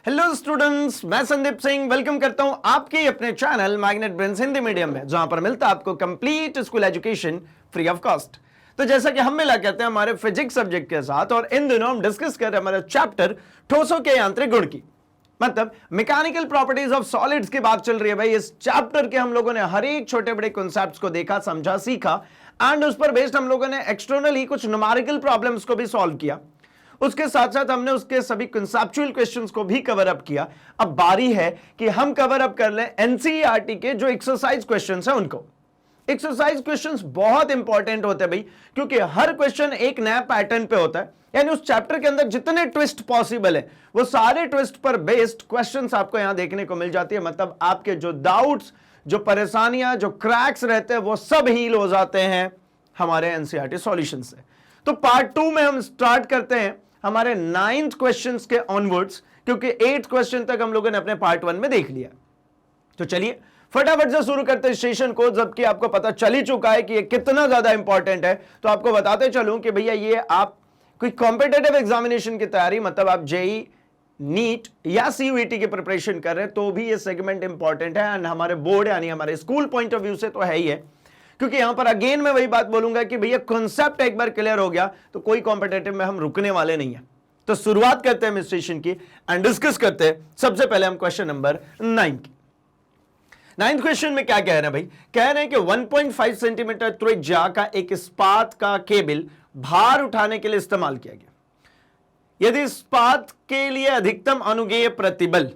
Hello students, मैं Sandeep Singh welcome करता हूं आपके अपने channel magnet brains Hindi medium में, जहां पर मिलता है आपको complete school education free of cost. तो जैसा कि हम मिला करते हैं हमारे फिजिक्स सब्जेक्ट के साथ, और इन दिनों हम डिस्कस कर रहे हैं हमारा चैप्टर ठोसों के यांत्रिक गुण की, मतलब मैकेनिकल प्रॉपर्टीज ऑफ सॉलिड्स की बात चल रही है। भाई, इस चैप्टर के हम लोगों ने हर एक छोटे बड़े कॉन्सेप्ट्स को देखा, समझा, सीखा, एंड उस पर बेस्ड हम लोगों ने एक्सटर्नल ही कुछ न्यूमेरिकल प्रॉब्लम्स को भी सॉल्व किया। उसके साथ साथ हमने उसके सभी कंसेप्चुअल क्वेश्चंस को भी कवर अप किया। अब बारी है कि हम कवर अप कर लें एनसीईआरटी के जो एक्सरसाइज क्वेश्चंस हैं उनको। एक्सरसाइज क्वेश्चंस बहुत इंपॉर्टेंट होते हैं भाई, क्योंकि हर क्वेश्चन एक नया पैटर्न पे होता है, यानी उस चैप्टर के अंदर जितने ट्विस्ट पॉसिबल है वो सारे ट्विस्ट पर बेस्ड क्वेश्चंस आपको यहां देखने को मिल जाती है। मतलब आपके जो डाउट्स, जो परेशानियां, जो क्रैक्स रहते हैं वो सब हील हो जाते हैं हमारे एनसीईआरटी सॉल्यूशन से। तो पार्ट 2 में हम स्टार्ट करते हैं हमारे 9th क्वेश्चंस के ऑनवर्ड्स, क्योंकि 8th क्वेश्चन तक हम लोगों ने अपने पार्ट 1 में देख लिया। तो चलिए फटाफट से शुरू करते हैं सेशन को, जबकि आपको पता चल ही चुका है कि ये कितना ज्यादा इंपॉर्टेंट है। तो आपको बताते चलूं कि भैया ये आप कोई कॉम्पिटिटिव एग्जामिनेशन की तैयारी, मतलब आप जेई, नीट या सीयूईटी की प्रिपरेशन कर रहे हैं तो भी ये सेगमेंट इंपॉर्टेंट है, एंड हमारे बोर्ड यानी हमारे स्कूल पॉइंट ऑफ व्यू से तो है ही है। क्योंकि यहां पर अगेन मैं वही बात बोलूंगा कि भैया कॉन्सेप्ट एक बार क्लियर हो गया तो कोई कॉम्पिटिटिव में हम रुकने वाले नहीं है। तो शुरुआत करते हैं सेशन की एंड डिस्कस करते हैं सबसे पहले हम क्वेश्चन नंबर 9 की। 9th क्वेश्चन में क्या कह रहे हैं भाई? कह रहे हैं कि 1.5 सेंटीमीटर त्रिज्या का एक इस्पात का केबल भार उठाने के लिए इस्तेमाल किया गया। यदि इस्पात के लिए अधिकतम अनुगेय प्रतिबल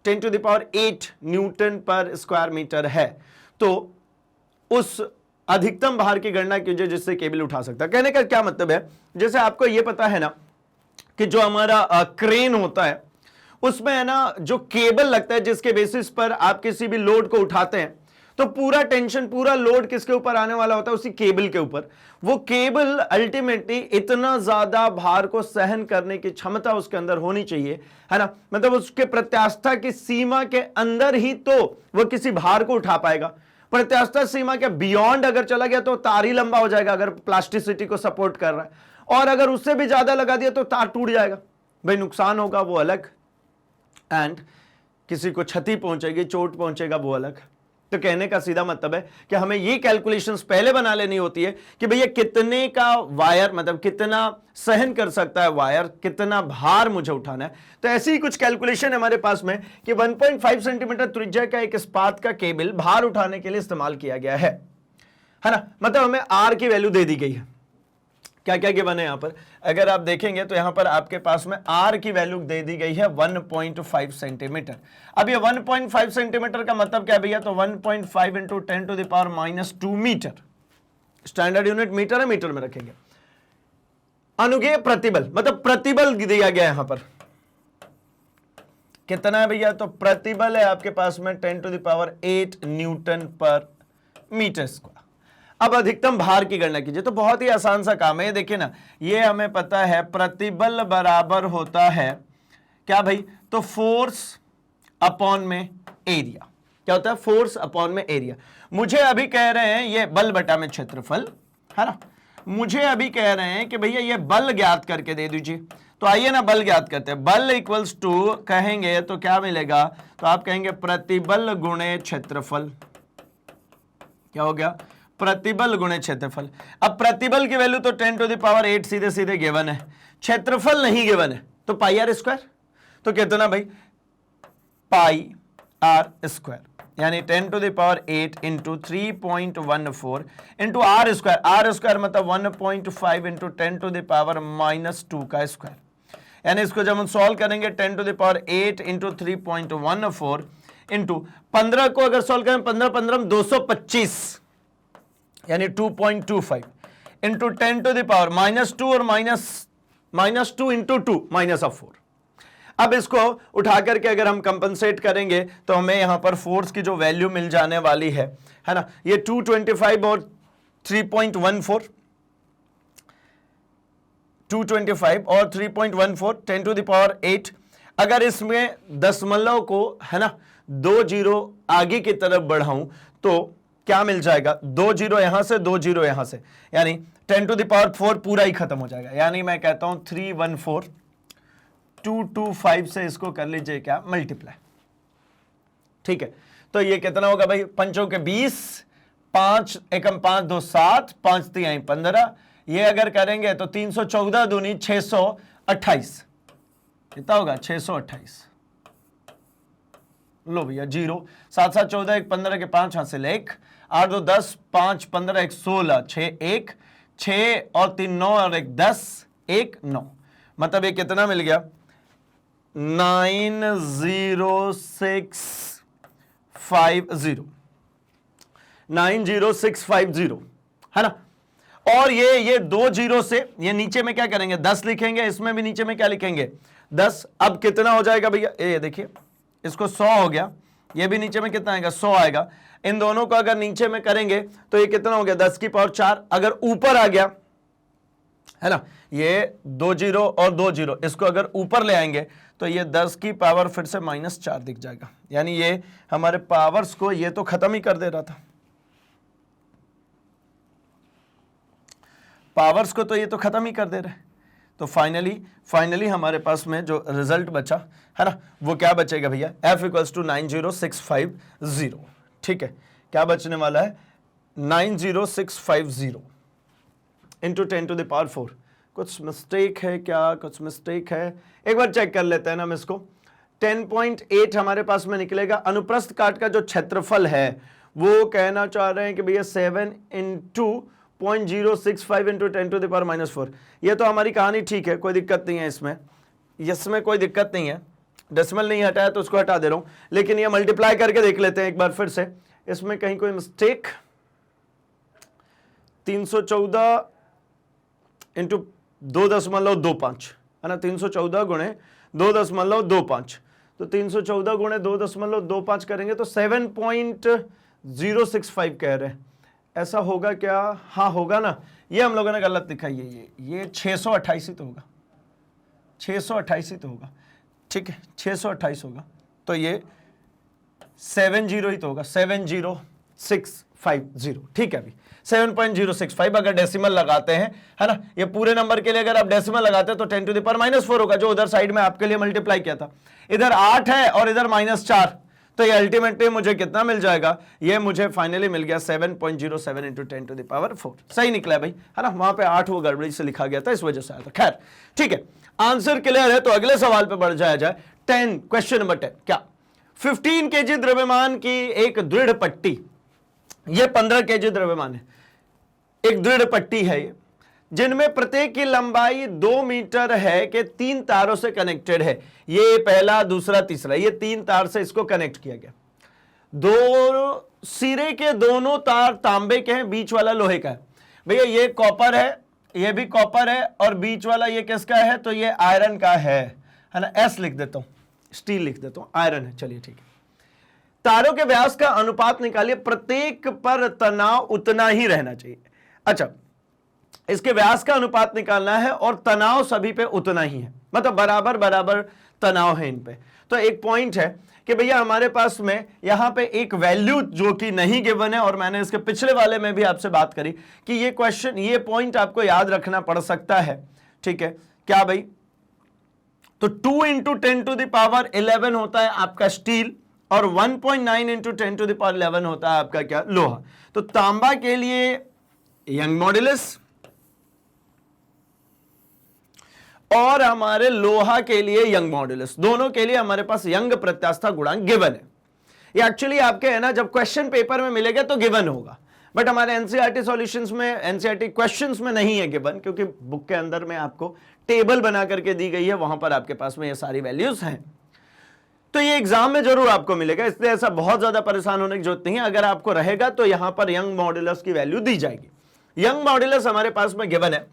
10⁸ न्यूटन पर स्क्वायर मीटर है, तो उस अधिकतम भार की गणना कीजिए जिससे केबल उठा सकता है। कहने का क्या मतलब है, जैसे आपको यह पता है ना कि जो हमारा क्रेन होता है उसमें है ना जो केबल लगता है जिसके बेसिस पर आप किसी भी लोड को उठाते हैं, तो पूरा टेंशन, पूरा लोड किसके ऊपर आने वाला होता है? उसी केबल के ऊपर। वो केबल अल्टीमेटली इतना ज्यादा भार को सहन करने की क्षमता उसके अंदर होनी चाहिए, है ना, मतलब उसके प्रत्यास्था की सीमा के अंदर ही तो वो किसी भार को उठा पाएगा। प्रत्यास्था सीमा के बियॉन्ड अगर चला गया तो तार ही लंबा हो जाएगा, अगर प्लास्टिसिटी को सपोर्ट कर रहा है, और अगर उससे भी ज्यादा लगा दिया तो तार टूट जाएगा। भाई, नुकसान होगा वो अलग, एंड किसी को क्षति पहुंचेगी, चोट पहुंचेगा वो अलग। तो कहने का सीधा मतलब है कि हमें ये कैलकुलेशंस पहले बना लेनी होती है कि भैया कितने का वायर, मतलब कितना सहन कर सकता है वायर, कितना भार मुझे उठाना है। तो ऐसी ही कुछ कैलकुलेशन है हमारे पास में कि 1.5 सेंटीमीटर त्रिज्या का एक इस्पात का केबल भार उठाने के लिए इस्तेमाल किया गया है ना, मतलब हमें आर की वैल्यू दे दी गई है। क्या क्या गिवन है यहां पर? अगर आप देखेंगे तो यहां पर आपके पास में आर की वैल्यू दे दी गई है 1.5 सेंटीमीटर। अब ये 1.5 सेंटीमीटर का मतलब क्या भैया? तो 1.5 into 10⁻²⁰ metre. Standard unit metre है, मीटर में रखेंगे। अनुगेय प्रतिबल, मतलब प्रतिबल दिया गया यहां पर कितना है भैया? तो प्रतिबल है आपके पास में 10⁸ न्यूटन पर मीटर स्क्वायर। अब अधिकतम भार की गणना कीजिए। तो बहुत ही आसान सा काम है, देखिए ना, ये हमें पता है प्रतिबल बराबर होता है क्या भाई? तो फोर्स अपॉन में एरिया। क्या होता है? फोर्स अपॉन में एरिया। मुझे अभी कह रहे हैं ये बल बटा में क्षेत्रफल, है ना। मुझे अभी कह रहे हैं कि भैया ये बल ज्ञात करके दे दीजिए। तो आइए ना बल ज्ञात करते हैं। बल इक्वल्स टू कहेंगे तो क्या मिलेगा? तो आप कहेंगे प्रतिबल गुणे क्षेत्रफल। क्या हो गया? प्रतिबल गुणे क्षेत्रफल। अब प्रतिबल की वैल्यू तो 10⁸ सीधे सीधे गिवन है, क्षेत्रफल नहीं गिवन है, तो पाई आर स्क्वायर। तो कितना भाई? पाई आर स्क्वायर, यानी 10⁸ into 3.14 into R square. R square मतलब 1.5 इंटू 10⁻⁻² का स्क्वायर। यानी इसको जब हम सॉल्व करेंगे 10⁸ इंटू 3.14 इंटू 15 को अगर सॉल्व करें 15 15 225, यानी 2.25 इंटू 10⁻⁻² और -2 इंटू 2 -4। अब इसको उठा करके अगर हम कंपनसेट करेंगे तो हमें यहां पर फोर्स की जो वैल्यू मिल जाने वाली है ना, ये 225 और 3.14, 225 और 3.14 10⁸ अगर इसमें दशमलव को, है ना, 2 जीरो आगे की तरफ बढ़ाऊं तो क्या मिल जाएगा? 2 जीरो यहां से, 2 जीरो यहां से, यानी 10⁻⁴ पूरा ही खत्म हो जाएगा। यानी मैं कहता हूं 314 225 से इसको कर लीजिए क्या, मल्टीप्लाई। ठीक है, तो ये कितना होगा भाई, पंचों के 20, 5 एकम 5 2 7, 5 3 15, ये अगर करेंगे तो 314 दूनी 628, कितना होगा 628। लो भैया जीरो, 7 7 14, 1 15 के 5 हासिल 1, 8 2 10, 5 15 1 16, 6 1 6 और 3 9 और 1 10, 1 9, मतलब ये कितना मिल गया 90650, 90650 है ना। और ये 2 जीरो से ये नीचे में क्या करेंगे 10 लिखेंगे, इसमें भी नीचे में क्या लिखेंगे 10। अब कितना हो जाएगा भैया, ये देखिए इसको 100 हो गया, ये भी नीचे में कितना आएगा 100 आएगा। इन दोनों को अगर नीचे में करेंगे तो ये कितना हो गया 10 की पावर 4। अगर ऊपर आ गया है ना, ये 2 जीरो और 2 जीरो, इसको अगर ऊपर ले आएंगे तो ये 10 की पावर फिर से -4 दिख जाएगा। यानी ये हमारे पावर्स को ये तो खत्म ही कर दे रहा था, पावर्स को तो ये तो खत्म ही कर दे रहे हैं। तो फाइनली हमारे पास में जो रिजल्ट बचा है ना, वो क्या बचेगा भैया, f = 90650। ठीक है, क्या बचने वाला है 90650 इंटू 10⁴। कुछ मिस्टेक है क्या, कुछ मिस्टेक है, एक बार चेक कर लेते हैं ना हम इसको। 10.8 हमारे पास में निकलेगा। अनुप्रस्थ काट का जो क्षेत्रफल है वो कहना चाह रहे हैं कि भैया 7 × 0.065 × 10⁻⁴। ये तो हमारी कहानी ठीक है, कोई दिक्कत नहीं है इसमें कोई दिक्कत नहीं है, डेसिमल नहीं हटाया तो उसको हटा दे रहा हूं, लेकिन ये मल्टीप्लाई करके देख लेते हैं एक बार फिर से, इसमें कहीं कोई मिस्टेक। 314 × 2.25 है ना, 314 × 2.25, तो 314 × 2.25 करेंगे तो 7.065 कह रहे हैं। ऐसा होगा क्या, हाँ होगा ना, ये हम लोगों ने गलत लिखा है, ये 628 ही तो होगा, 628 ही तो होगा। ठीक है, 628 होगा, तो ये 70 ही तो होगा, 70650। ठीक है, अभी 7.065 अगर डेसिमल लगाते हैं है ना, ये पूरे नंबर के लिए अगर आप डेसिमल लगाते हैं तो 10⁻⁴ होगा, जो उधर साइड में आपके लिए मल्टीप्लाई किया था। इधर 8 है और इधर -4, तो ये अल्टीमेटली मुझे कितना मिल जाएगा, ये मुझे फाइनली मिल गया 7.07 × 10⁴। सही निकला भाई है ना, वहां पे 8 वो गड़बड़ी से लिखा गया था, इस वजह से आया था। खैर ठीक है, आंसर क्लियर है, तो अगले सवाल पे बढ़ जाया जाए। 10, क्वेश्चन नंबर 10, क्या 15 kg द्रव्यमान की एक दृढ़ पट्टी, ये 15 kg द्रव्यमान है, एक दृढ़ पट्टी है ये, जिनमें प्रत्येक की लंबाई 2 मीटर है कि 3 तारों से कनेक्टेड है। ये पहला, दूसरा, तीसरा, ये 3 तार से इसको कनेक्ट किया गया। दो सिरे के दोनों तार तांबे के हैं, बीच वाला लोहे का है। भैया ये कॉपर है, ये भी कॉपर है, और बीच वाला ये किसका है, तो ये आयरन का है ना, एस लिख देता हूं, स्टील लिख देता हूं, आयरन है। चलिए ठीक है, तारों के व्यास का अनुपात निकालिए, प्रत्येक पर तनाव उतना ही रहना चाहिए। अच्छा, इसके व्यास का अनुपात निकालना है और तनाव सभी पे उतना ही है, मतलब बराबर बराबर तनाव है इन पे। तो एक पॉइंट है कि भैया हमारे पास में यहां पे एक वैल्यू जो कि नहीं गिवन है, और मैंने इसके पिछले वाले में भी आपसे बात करी कि ये क्वेश्चन, ये पॉइंट आपको याद रखना पड़ सकता है। ठीक है, क्या भाई, तो 2 × 10⁻11 होता है आपका स्टील, और 1.9 × 10⁻11 होता है आपका क्या, लोहा। तो तांबा के लिए यंग मॉड्यूलस और हमारे लोहा के लिए यंग मॉड्यूलस, दोनों के लिए हमारे पास यंग प्रत्यास्था गुणांक गिवन है। ये एक्चुअली आपके है ना, जब क्वेश्चन पेपर में मिलेगा तो गिवन होगा, बट हमारे एनसीईआरटी सॉल्यूशंस में, एनसीईआरटी क्वेश्चंस में नहीं है गिवन, क्योंकि बुक के अंदर में आपको टेबल बना करके दी गई है, वहां पर आपके पास में ये सारी वैल्यूज हैं। तो ये एग्जाम में जरूर आपको मिलेगा, इसलिए ऐसा बहुत ज्यादा परेशान होने की जरूरत नहीं है। अगर आपको रहेगा तो यहां पर यंग मॉड्यूलस की वैल्यू दी जाएगी। यंग मॉड्यूलस हमारे पास में गिवन है।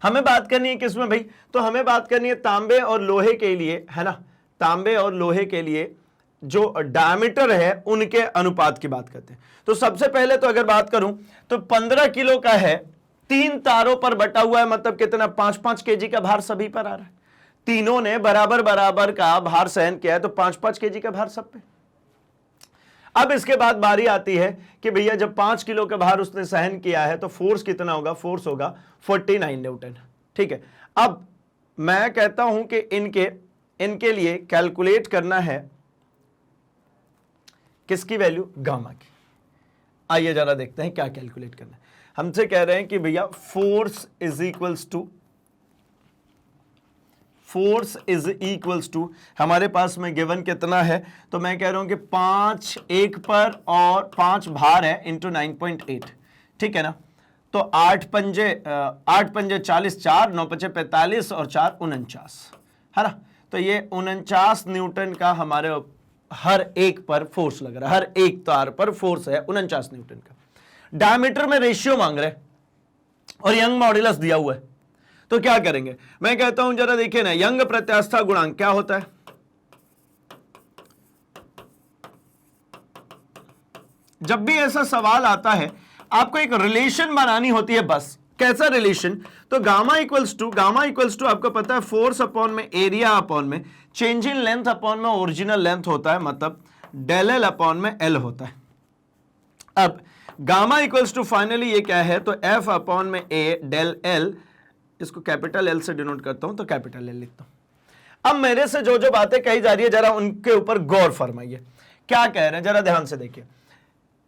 हमें बात करनी है किसमें भाई, तो हमें बात करनी है तांबे और लोहे के लिए, है ना, तांबे और लोहे के लिए जो डायमीटर है उनके अनुपात की बात करते हैं। तो सबसे पहले तो अगर बात करूं तो 15 किलो का है, 3 तारों पर बटा हुआ है, मतलब कितना 5-5 kg का भार सभी पर आ रहा है। तीनों ने बराबर बराबर का भार सहन किया है, तो 5-5 kg का भार सब पे। अब इसके बाद बारी आती है कि भैया जब 5 किलो का भार उसने सहन किया है तो फोर्स कितना होगा, फोर्स होगा 49 न्यूटन। ठीक है, अब मैं कहता हूं कि इनके लिए कैलकुलेट करना है किसकी वैल्यू, गामा की। आइए जरा देखते हैं क्या कैलकुलेट करना है। हमसे कह रहे हैं कि भैया फोर्स इज इक्वल्स टू हमारे पास में गिवन कितना है, तो मैं कह रहा हूं कि 5 एक पर और 5 भार है इंटू 9.8, ठीक है ना। तो 8 पंजे 40, 4 9 5 45 और 4 49, है ना। तो ये 49 न्यूटन का हमारे हर एक पर फोर्स लग रहा है, हर एक तार पर फोर्स है 49 न्यूटन का। डायमीटर में रेशियो मांग रहे और यंग मॉड्यूलस दिया हुआ है, तो क्या करेंगे, मैं कहता हूं जरा देखिए ना, यंग प्रत्यास्था गुणांक क्या होता है। जब भी ऐसा सवाल आता है आपको एक रिलेशन बनानी होती है बस। कैसा रिलेशन, तो गामा इक्वल्स टू आपको पता है फोर्स अपॉन में एरिया अपॉन में चेंज इन लेंथ अपॉन में ओरिजिनल लेंथ होता है, मतलब डेल एल अपॉन में एल होता है। अब गामा इक्वल्स टू फाइनली ये क्या है, तो एफ अपॉन में ए डेल एल, इसको कैपिटल एल से डिनोट करता हूं तो कैपिटल एल लिखता हूं। अब मेरे से जो जो बातें कही जा रही है जरा उनके ऊपर गौर फरमाइए। क्या कह रहे हैं जरा ध्यान से देखिए।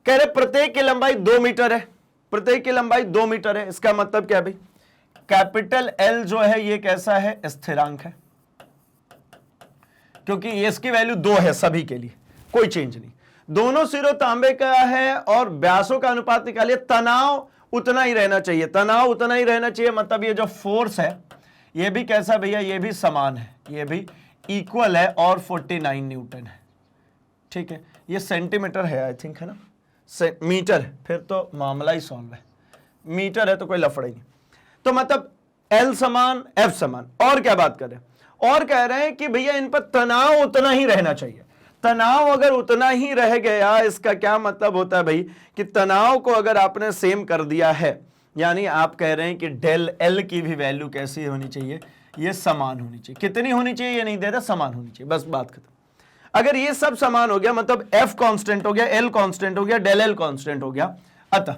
कह रहे प्रत्येक की लंबाई 2 मीटर है, प्रत्येक की लंबाई 2 मीटर है। इसका मतलब क्या भाई, कैपिटल एल जो है ये कैसा है, स्थिरांक है, क्योंकि इसकी वैल्यू 2 है सभी के लिए, कोई चेंज नहीं। दोनों सिरों तांबे का है और व्यासों का अनुपात निकालिए, तनाव उतना ही रहना चाहिए, तनाव उतना ही रहना चाहिए। मतलब ये जो फोर्स है ये भी कैसा भैया, ये भी समान है, ये भी इक्वल है और 49 न्यूटन है, ठीक है। ये सेंटीमीटर है आई थिंक, है ना, मीटर है फिर तो मामला ही सॉल्व है, मीटर है तो कोई लफड़ा ही नहीं। तो मतलब एल समान एफ समान। और क्या बात कर रहे हैं, और कह रहे हैं कि भैया इन पर तनाव उतना ही रहना चाहिए। तनाव अगर उतना ही रह गया, इसका क्या मतलब होता है भाई, कि तनाव को अगर आपने सेम कर दिया है, यानी आप कह रहे हैं कि डेल एल की भी वैल्यू कैसी होनी चाहिए, ये समान होनी चाहिए। कितनी होनी चाहिए ये नहीं दे रहा, समान होनी चाहिए, बस बात खत्म। अगर ये सब समान हो गया मतलब एफ कांस्टेंट हो गया, एल कांस्टेंट हो गया, डेल एल कांस्टेंट हो गया, अतः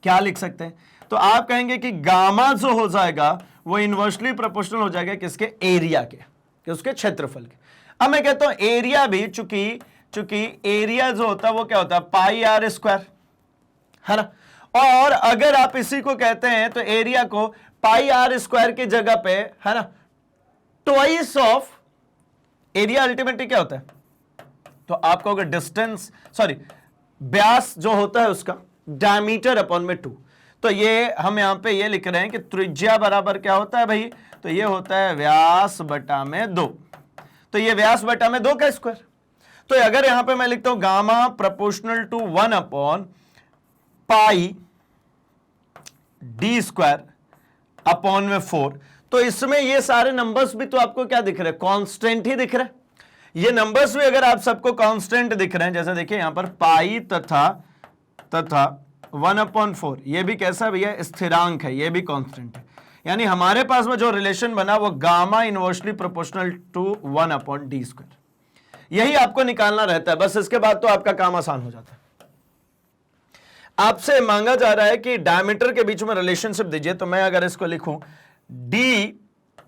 क्या लिख सकते हैं, तो आप कहेंगे कि गामा जो हो जाएगा वो इनवर्सली प्रोपोर्शनल हो जाएगा किसके, एरिया के, कि उसके क्षेत्रफल के। अब मैं कहता हूं एरिया भी, चूंकि एरिया जो होता है वो क्या होता है, पाई आर स्क्वायर, है ना। और अगर आप इसी को कहते हैं तो एरिया को पाई आर स्क्वायर की जगह पे, है ना, ट्वाइस ऑफ एरिया अल्टीमेटली क्या होता है, तो आप कहोगे डिस्टेंस, सॉरी व्यास जो होता है उसका डायमीटर अपॉन में 2। तो ये हम यहां पे ये लिख रहे हैं कि त्रिज्या बराबर क्या होता है भाई, तो ये होता है व्यास बटा में 2। तो ये व्यास बटा में 2 का स्क्वायर। तो अगर यहां पे मैं लिखता हूं gamma proportional to 1 upon pi D square upon में 4, तो इसमें ये सारे नंबर्स भी तो आपको क्या दिख रहे हैं, कांस्टेंट ही दिख रहे हैं। ये नंबर्स भी अगर आप सबको कांस्टेंट दिख रहे हैं, जैसे देखिए यहां पर पाई तथा 1/4, ये भी कैसा भैया, स्थिरांक है, ये भी कांस्टेंट है। यानी हमारे पास में जो रिलेशन बना वो gamma inversely proportional to 1/d square, यही आपको निकालना रहता है। बस इसके बाद तो आपका काम आसान हो जाता है। आपसे मांगा जा रहा है कि डायमीटर के बीच में रिलेशनशिप दीजिए, तो मैं अगर इसको लिखूं d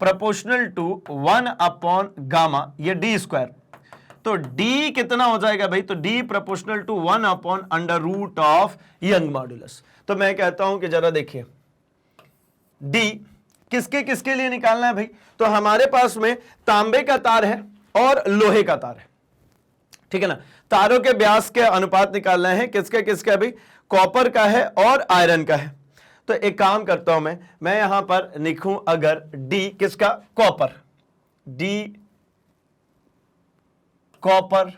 प्रोपोर्शनल टू 1/गामा, ये d स्क्वायर, तो d कितना हो जाएगा भाई, तो d प्रोपोर्शनल टू 1/√ऑफ यंग मॉड्यूलस। तो मैं कहता हूं कि जरा देखिए d किसके किसके लिए निकालना है भाई, तो हमारे पास में तांबे का तार है और लोहे का तार है, ठीक है ना। तारों के व्यास के अनुपात निकालना है, किसके किसका भाई, कॉपर का है और आयरन का है। तो एक काम करता हूं मैं यहां पर लिखूं अगर d किसका, कॉपर, d कॉपर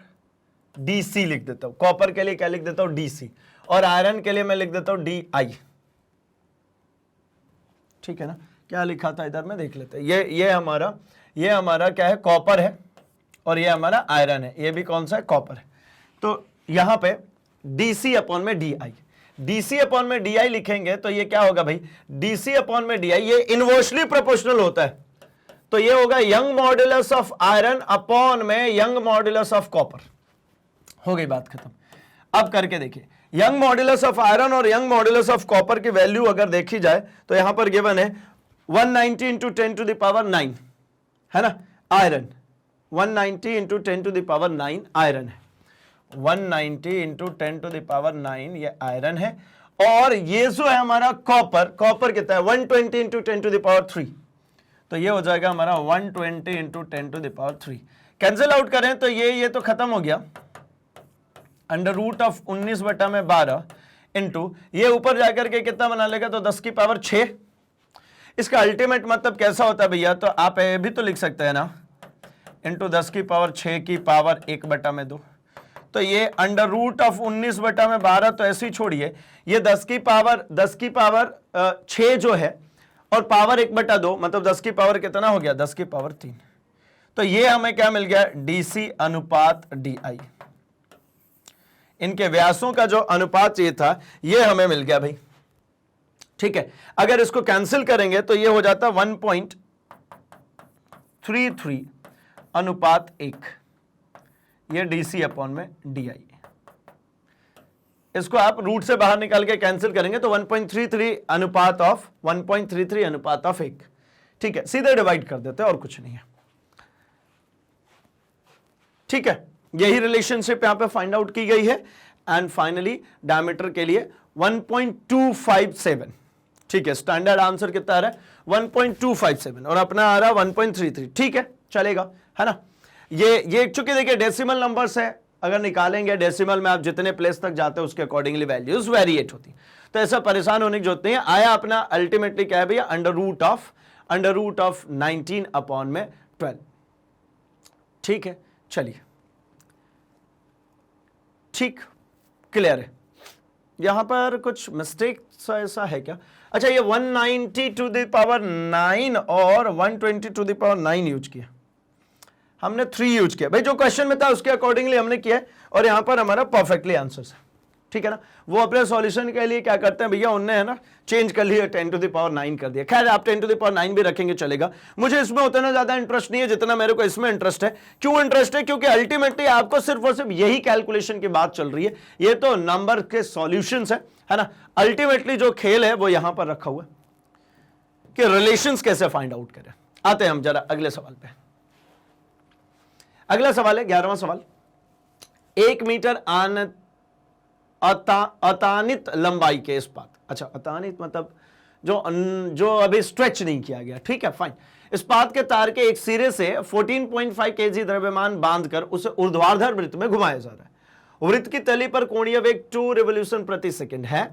DC लिख देता हूं, कॉपर के लिए क्या लिख देता हूं, DC, और आयरन के लिए मैं लिख देता हूं DI, ठीक है ना। क्या लिखा था इधर में देख लेते हैं, ये हमारा क्या है, कॉपर है, और ये हमारा आयरन है, ये भी कौन सा है, कॉपर है। तो यहां पे DC अपॉन में DI, DC अपॉन में DI लिखेंगे तो ये क्या होगा भाई, DC अपॉन में DI, ये इनवर्सली प्रोपोर्शनल होता है, तो ये होगा young modulus of iron upon में यंग मॉड्यूलस ऑफ कॉपर। हो गई बात खत्म। अब करके देखिए, यंग मॉड्यूलस ऑफ आयरन और यंग मॉड्यूलस ऑफ कॉपर की वैल्यू अगर देखी जाए तो यहां पर गिवन है 190 इंटू 10 टू द पावर 9 है ना, iron. 190 into 10 to the power 9 iron है। 190 इंटू 10 टू द पावर 9 ये आयरन है। और ये जो है हमारा कॉपर, कॉपर कितना है 120 इंटू 10 टू द पावर 3, तो ये हो जाएगा हमारा 120 into 10 to the power 3। Cancel out करें तो ये तो खत्म हो गया, अंडर रूट ऑफ 19/12 इंटू ये ऊपर जाकर के कितना बना लेगा, तो 10 की पावर 6। इसका अल्टीमेट मतलब कैसा होता है भैया, तो आप ये भी तो लिख सकते हैं ना, इंटू 10 की पावर 6 की पावर 1/2। तो ये अंडर रूट ऑफ 19/12, तो ऐसे ही छोड़िए, ये 10 की पावर 6 जो है और पावर 1/2, मतलब 10 की पावर कितना हो गया, 10 की पावर 3। तो ये हमें क्या मिल गया, डीसी अनुपात डीआई। इनके व्यासों का जो अनुपात ये था ये हमें मिल गया भाई, ठीक है। अगर इसको कैंसिल करेंगे तो ये हो जाता 1.33 अनुपात 1, ये डीसी अपॉन में डीआई। इसको आप रूट से बाहर निकाल के कैंसिल करेंगे तो 1.33 अनुपात ऑफ 1.33 अनुपात ऑफ 1, ठीक है। सीधे डिवाइड कर देते हैं और कुछ नहीं है, ठीक है। यही रिलेशनशिप यहां पे फाइंड आउट की गई है। एंड फाइनली डायमीटर के लिए 1.257, ठीक है। स्टैंडर्ड आंसर कितना आ रहा है 1.257 और अपना आ रहा है 1.33, ठीक है, चलेगा, है ना। ये चूंकि देखिए डेसिमल नंबर्स है, अगर निकालेंगे डेसिमल में आप जितने प्लेस तक जाते हैं उसके अकॉर्डिंगली वैल्यूज वेरिएट होती, तो ऐसा परेशान होने की जरूरत नहीं है। आया अपना अल्टीमेटली क्या है भैया, अंडर रूट ऑफ 19 अपॉन में 12, ठीक है। चलिए, ठीक, क्लियर है। यहां पर कुछ मिस्टेक ऐसा है क्या, अच्छा ये 190 टू द पावर 9 और 120 टू द पावर 9 यूज किया, हमने 3 यूज किया भाई, जो क्वेश्चन में था उसके अकॉर्डिंगली हमने किया है और यहां पर हमारा परफेक्टली आंसर है, ठीक है ना। वो अपने सॉल्यूशन के लिए क्या करते हैं भैया, उनने है ना चेंज कर लिया, 10 टू द पावर 9 कर दिया। खैर आप 10 टू द पावर 9 भी रखेंगे चलेगा, मुझे इसमें उतना ज्यादा इंटरेस्ट नहीं है जितना मेरे को इसमें इंटरेस्ट है। क्यों इंटरेस्ट है, क्योंकि अल्टीमेटली आपको सिर्फ और सिर्फ यही कैलकुलेशन की बात चल रही है, ये तो नंबर के सॉल्यूशंस है ना। अल्टीमेटली जो खेल है वो यहां पर रखा हुआ है कि रिलेशंस कैसे फाइंड आउट करें। आते हैं हम जरा अगले सवाल पे। अगला सवाल है 11वां सवाल, 1 मीटर अतानित लंबाई के इस्पात, अच्छा अतानित मतलब जो अभी स्ट्रेच नहीं किया गया, ठीक है, फाइन। इस्पात के तार के एक सिरे से 14.5 केजी द्रव्यमान बांधकर उसे ऊर्ध्वाधर वृत्त में घुमाया जा रहा है। वृत्त की तली पर कोणीय वेग 2 रिवोल्यूशन प्रति सेकंड है।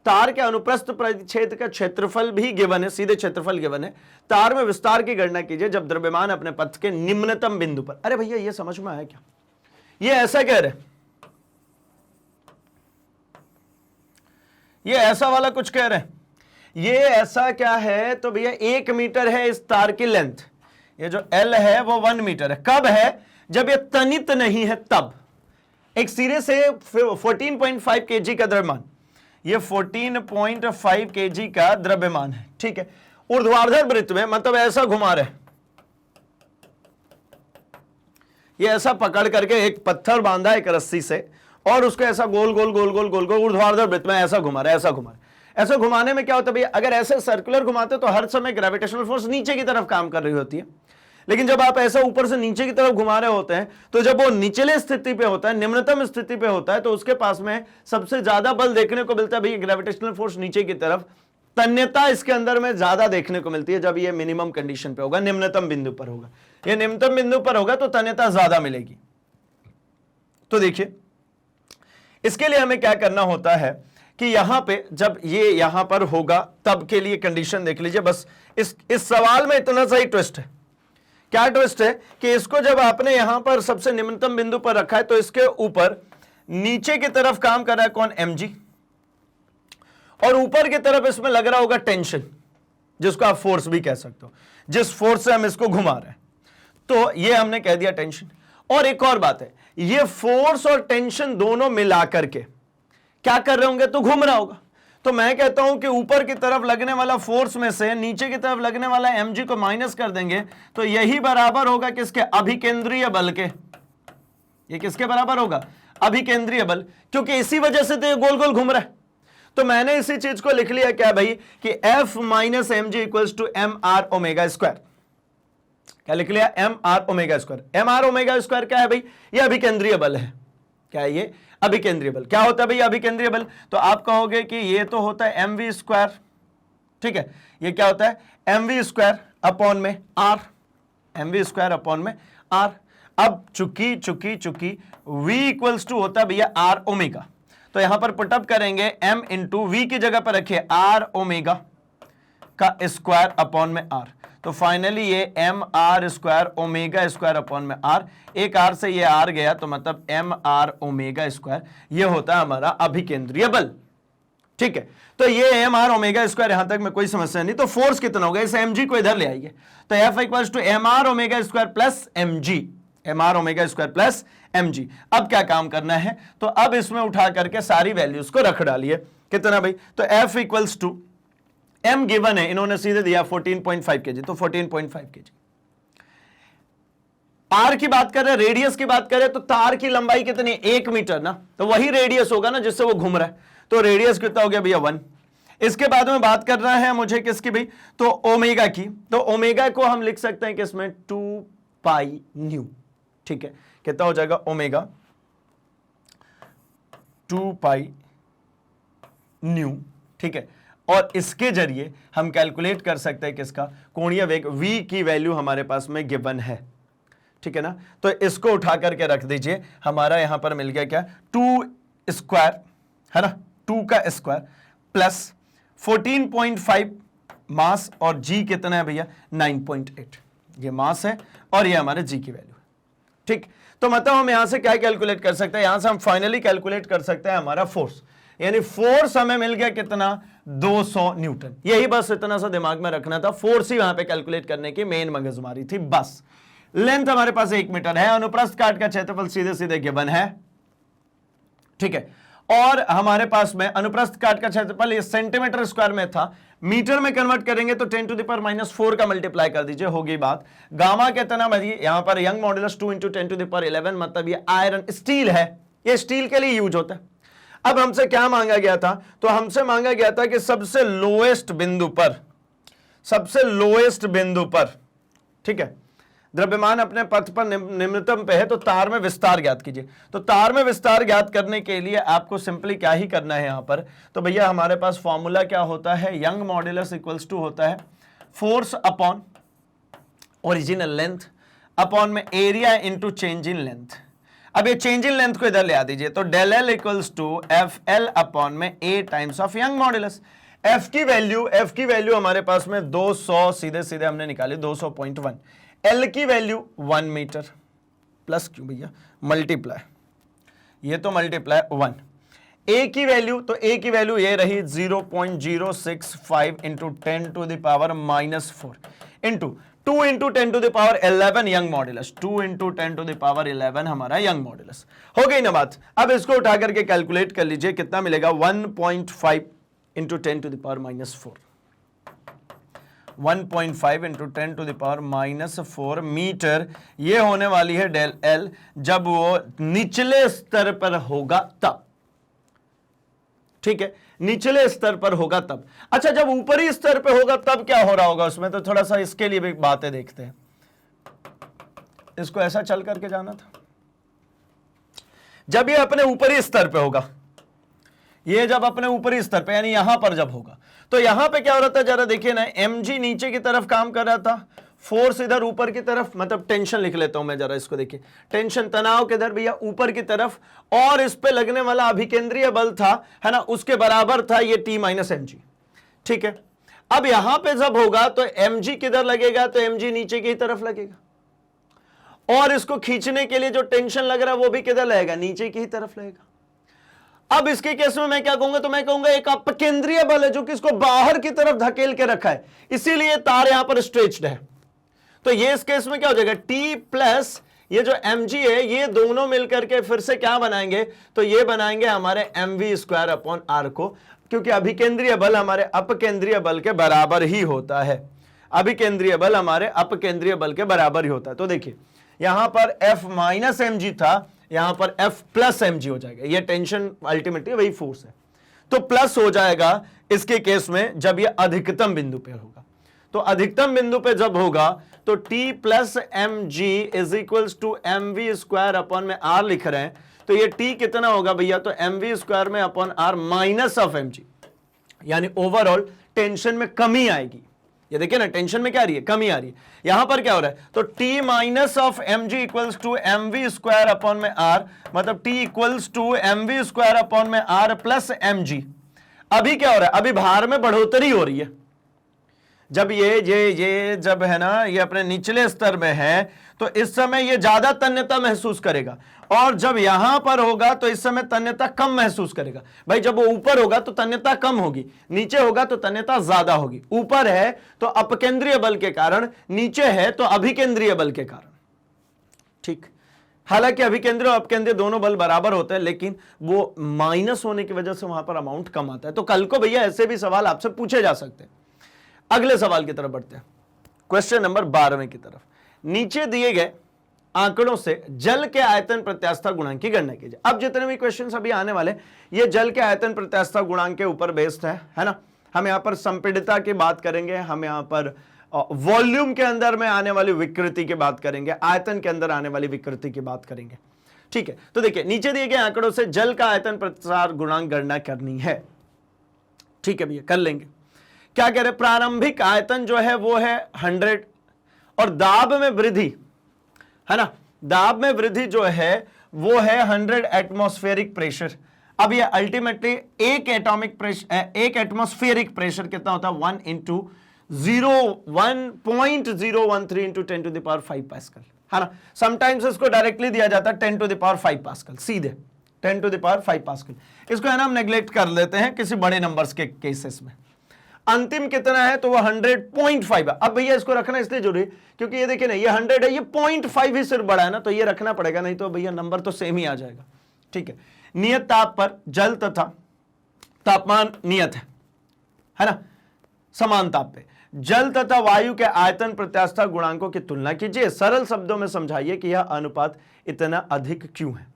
तार के अनुप्रस्थ परिच्छेद का क्षेत्रफल भी गिवन है, सीधे क्षेत्रफल गिवन है। तार में विस्तार की गणना कीजिए जब द्रव्यमान अपने पथ के निम्नतम बिंदु पर। अरे भैया ये समझ में आया क्या, ये ऐसा कह रहे, ये ऐसा वाला कुछ कह रहे हैं, ये ऐसा क्या है, तो भैया 1 मीटर है इस तार की लेंथ, ये जो L है वो 1 मीटर है। कब है, जब ये तनित नहीं है तब। एक सिरे से 14.5 केजी का द्रव्यमान, ये 14.5 केजी का द्रव्यमान है, ठीक है। ऊर्ध्वाधर वृत्त में मतलब ऐसा घुमा रहे, ये ऐसा पकड़ करके एक पत्थर बांधा एक रस्सी से और उसको ऐसा गोल गोल गोल गोल गोल गोल ऊर्ध्वाधर वृत्त में ऐसा घुमा रहे, ऐसा घुमा रहे। ऐसा घुमाने में क्या होता है भैया, अगर ऐसे सर्कुलर घुमाते तो हर समय ग्रेविटेशनल फोर्स नीचे की तरफ काम कर रही होती है, लेकिन जब आप ऐसा ऊपर से नीचे की तरफ घुमा रहे होते हैं तो जब वो निचले स्थिति पे होता है, निम्नतम स्थिति पे होता है, तो उसके पास में सबसे ज्यादा बल देखने को मिलता है भैया ग्रेविटेशनल फोर्स नीचे की तरफ। तन्यता इसके अंदर में ज्यादा देखने को मिलती है जब ये मिनिमम कंडीशन पे होगा, निम्नतम बिंदु पर होगा। ये निम्नतम बिंदु पर होगा तो तन्यता ज्यादा मिलेगी। तो देखिए इसके लिए हमें क्या करना होता है कि यहां पे जब ये यहां पर होगा तब के लिए कंडीशन देख लीजिए। बस इस सवाल में इतना सा ही ट्विस्ट है। क्या ट्विस्ट है कि इसको जब आपने यहां पर सबसे निम्नतम बिंदु पर रखा है तो इसके ऊपर नीचे की तरफ काम कर रहा है कौन, mg, और ऊपर की तरफ इसमें लग रहा होगा टेंशन, जिसको आप फोर्स भी कह सकते हो, जिस फोर्स से हम इसको घुमा रहे हैं, तो ये हमने कह दिया टेंशन। और एक और बात है, ये फोर्स और टेंशन दोनों मिलाकर के क्या कर रहे होंगे, तो घूम रहा होगा। तो मैं कहता हूं कि ऊपर की तरफ लगने वाला फोर्स में से नीचे की तरफ लगने वाला mg को माइनस कर देंगे तो यही बराबर होगा किसके, अभिकेंद्रीय बल के। ये किसके बराबर होगा, अभिकेंद्रीय बल, क्योंकि इसी वजह से तो ये गोल गोल घूम रहा है। तो मैंने इसी चीज को लिख लिया क्या भाई कि F minus M G equals to M R omega square. क्या लिख लिया? M R omega square. M R omega square क्या है भाई? ये अभिकेंद्रीय बल है। क्या है ये? अभिकेंद्रीय बल। क्या होता है भाई अभिकेंद्रीय बल? तो आप कहोगे कि ये तो होता है एम वी स्क्वायर, ठीक है, ये क्या होता है? एम वी स्क्वायर अपॉन में R, M V square upon में आर। अब चूंकि v इक्वल्स टू होता है भैया आर ओमेगा, तो यहां पर पुटअप करेंगे m इंटू वी की जगह पर रखिए आर ओमेगा का स्क्वायर अपॉन में आर, तो फाइनली ये M R square omega square upon में आर, एक आर से ये आर गया तो मतलब एम आर ओमेगा स्क्वायर, ये होता है हमारा अभिकेंद्रीय बल। ठीक है, तो ये एम आर ओमेगा स्क्वायर, यहां तक में कोई समस्या नहीं। तो फोर्स कितना होगा? इस एम जी को इधर ले आइए, तो F equals to M R omega square plus M G, M R omega square plus M G. अब क्या काम करना है? तो अब इसमें उठा करके सारी वैल्यूज को रख डालिए। कितना भाई? तो F equals to M given है, इन्होंने सीधे दिया 14.5 केजी, तो 14.5 केजी। आर की बात कर रहे हैं, रेडियस की बात करें तो तार की लंबाई कितनी? 1 मीटर ना, तो वही रेडियस होगा ना जिससे वो घूम रहा है, तो रेडियस कितना हो गया भैया? 1। इसके बाद में बात करना है मुझे किसकी भाई? तो ओमेगा की। तो ओमेगा को हम लिख सकते हैं किसमें? 2 पाई न्यू। ठीक है, कितना हो जाएगा? Omega 2 pi nu. ठीक है, और इसके जरिए हम कैलकुलेट कर सकते हैं किसका? कोणीय वेग v की वैल्यू हमारे पास में गिवन है। ठीक है ना, तो इसको उठा करके रख दीजिए, हमारा यहां पर मिल गया क्या? 2 स्क्वायर है ना, 2 का स्क्वायर प्लस 14.5 मास, और g कितना है भैया? 9.8। ये मास है और ये हमारे g की वैल्यू है। ठीक, तो मतलब हम यहां से क्या कैलकुलेट कर सकते हैं? यहां से हम फाइनली कैलकुलेट कर सकते हैं हमारा फोर्स, यानी फोर्स हमें मिल गया कितना? 200 न्यूटन। यही बस इतना सा दिमाग में रखना था, फोर्स ही वहां पे कैलकुलेट करने की मेन मगजमारी थी बस। लेंथ हमारे पास 1 मीटर है, अनुप्रस्थ काट का क्षेत्रफल सीधे सीधे गिवन है। ठीक है, और हमारे पास में अनुप्रस्थ काट का क्षेत्रफल ये सेंटीमीटर स्क्वायर में था, मीटर में कन्वर्ट करेंगे तो 10 टू द पावर -4 का मल्टीप्लाई कर दीजिए, होगी बात। गामा कितना भाई? यहां पर Young modulus 2 into 10 to the power 11, मतलब ये आयरन स्टील है, ये स्टील के लिए यूज होता है। अब हमसे क्या मांगा गया था? तो हमसे मांगा गया था कि सबसे लोएस्ट बिंदु पर, ठीक है, द्रव्यमान अपने पथ पर निम्नतम पे है, तो तार में विस्तार ज्ञात कीजिए। तो तार में विस्तार ज्ञात करने के लिए आपको सिंपली क्या ही करना है यहां पर? तो भैया हमारे पास फॉर्मूला क्या होता है? यंग मॉड्यूलस इक्वल्स टू होता है force upon original length upon में area into change in length. अब ये चेंज इन लेंथ को इधर ले आ दीजिए, तो del L equals to F L upon में A times of Young modulus. F की वैल्यू हमारे पास में 200 सीधे सीधे हमने निकाली 200.1। एल की वैल्यू 1 मीटर प्लस क्यों भैया मल्टीप्लाई, ये तो मल्टीप्लाई 1। ए की वैल्यू, तो ए की वैल्यू ये रही 0.065 into 10 to the power -4 into 2 into 10 to the power 11 Young modulus. 2 into 10 to the power 11 हमारा यंग मॉड्यूलस। हो गई ना बात? अब इसको उठा करके कैलकुलेट कर लीजिए, कितना मिलेगा? 1.5 into 10 to the power -4, 1.5 into 10 to the power -4 metre. ये होने वाली है डेल एल, जब वो निचले स्तर पर होगा तब। ठीक है, निचले स्तर पर होगा तब। अच्छा, जब ऊपरी स्तर पे होगा तब क्या हो रहा होगा उसमें? तो थोड़ा सा इसके लिए भी बातें देखते हैं। इसको ऐसा चल करके जाना था। जब ये अपने ऊपरी स्तर पे होगा, ये जब अपने ऊपरी स्तर पे यानी यहां पर जब होगा, तो यहां पे क्या हो रहा था? जरा देखिए ना, mg नीचे की तरफ काम कर रहा था, फोर्स इधर ऊपर की तरफ, मतलब टेंशन लिख लेता हूं मैं, जरा इसको देखिए, टेंशन तनाव किधर भैया? ऊपर की तरफ, और इस पे लगने वाला अभिकेंद्रीय बल था, है ना, उसके बराबर था ये T - mg। ठीक है, अब यहां पे जब होगा तो mg किधर लगेगा? तो mg नीचे की तरफ लगेगा, और इसको खींचने के लिए जो टेंशन लग रहा है वो भी किधर लगेगा? नीचे की तरफ लगेगा। अब इसके केस में मैं क्या कहूंगा? तो मैं कहूंगा एक अपकेंद्रीय बल है जो कि इसको बाहर की तरफ धकेल के रखा है, इसीलिए तार यहां पर स्ट्रेच्ड है। तो ये इस केस में क्या हो जाएगा? T प्लस ये जो mg है, ये दोनों मिलकर के फिर से क्या बनाएंगे? तो ये बनाएंगे हमारे mv स्क्वायर अपॉन r को, क्योंकि अभिकेंद्रीय बल हमारे अपकेंद्रीय बल के बराबर ही होता है। अभिकेंद्रीय बल हमारे अपकेंद्रीय बल के बराबर ही होता है। तो देखिए यहां पर F - mg था, यहां पर F + mg हो जाएगा। ये टेंशन अल्टीमेटली वही फोर्स है। तो प्लस हो जाएगा इसके केस में जब ये अधिकतम बिंदु पे होगा। तो अधिकतम बिंदु पे जब होगा तो t plus M G is equals to M V square upon में r लिख रहे हैं, तो ये t कितना होगा भैया, तो एम वी स्क्वायर में upon r minus of M G, यानी ओवरऑल टेंशन में कमी आएगी। ये देखिए ना, टेंशन में क्या आ रही है, कमी आ रही है। यहां पर क्या हो रहा है, तो t minus of M G equals to M V square upon में r, मतलब t equals to M V square upon में r प्लस एम जी। अभी क्या हो रहा है, अभी भार में बढ़ोतरी हो रही है। जब ये जब है ना, ये अपने निचले स्तर में है, तो इस समय ये ज्यादा तन्यता महसूस करेगा, और जब यहां पर होगा तो इस समय तन्यता कम महसूस करेगा। भाई जब वो ऊपर होगा तो तन्यता कम होगी, नीचे होगा तो तन्यता ज्यादा होगी। ऊपर है तो अपकेंद्रीय बल के कारण, नीचे है तो अभिकेंद्रीय बल के कारण। ठीक, हालांकि अभिकेंद्रीय और अपकेंद्रीय दोनों बल बराबर होते हैं, लेकिन वो माइनस होने की वजह से वहां पर अमाउंट कम आता है। तो कल को भैया ऐसे भी सवाल आपसे पूछे जा सकते हैं। अगले सवाल की तरफ बढ़ते हैं, क्वेश्चन नंबर 12 की तरफ। नीचे दिए गए आंकड़ों से जल के आयतन प्रत्यास्थता गुणांक की गणना कीजिए। अब जितने भी क्वेश्चंस अभी आने वाले, ये जल के आयतन प्रत्यास्थता गुणांक के ऊपर बेस्ड है ना। हम यहां पर संपीड़ितता की बात करेंगे, हम यहां पर वॉल्यूम के अंदर में आने वाली विकृति की बात करेंगे, आयतन के अंदर आने वाली विकृति की बात करेंगे। ठीक है, तो देखिए नीचे दिए गए आंकड़ों से जल का आयतन प्रत्यास्थता गुणांक गणना करनी है। ठीक है भैया, कर लेंगे। क्या कह रहे, प्रारंभिक आयतन जो है वो है 100, और दाब में वृद्धि है ना, दाब में वृद्धि जो है वो है 100 एटमॉस्फेरिक प्रेशर। अब ये अल्टीमेटली एक एटॉमिक प्रेशर, एक एटमॉस्फेरिक प्रेशर कितना होता है, 1 into 1.013 into 10 to the power 5 pascal है ना। समटाइम्स इसको डायरेक्टली दिया जाता है 10 टू द पावर 5 पास्कल, सीधे 10 टू द पावर 5 पास्कल। इसको है ना हम नेग्लेक्ट कर लेते हैं किसी बड़े नंबर्स के केसेस में। अंतिम कितना है, तो वो 100.5 है। अब भैया इसको रखना इसलिए जरूरी क्योंकि ये देखिए ना, ये 100 है, ये 0.5 ही सिर्फ बड़ा है ना, तो ये रखना पड़ेगा, नहीं तो भैया नंबर तो सेम ही आ जाएगा। ठीक है, नियत ताप पर जल तथा तापमान नियत है ना, समान ताप पे जल तथा वायु के आयतन प्रत्यास्थता गुणांकों की तुलना कीजिए। सरल शब्दों में समझाइए कि यह अनुपात इतना अधिक क्यों है।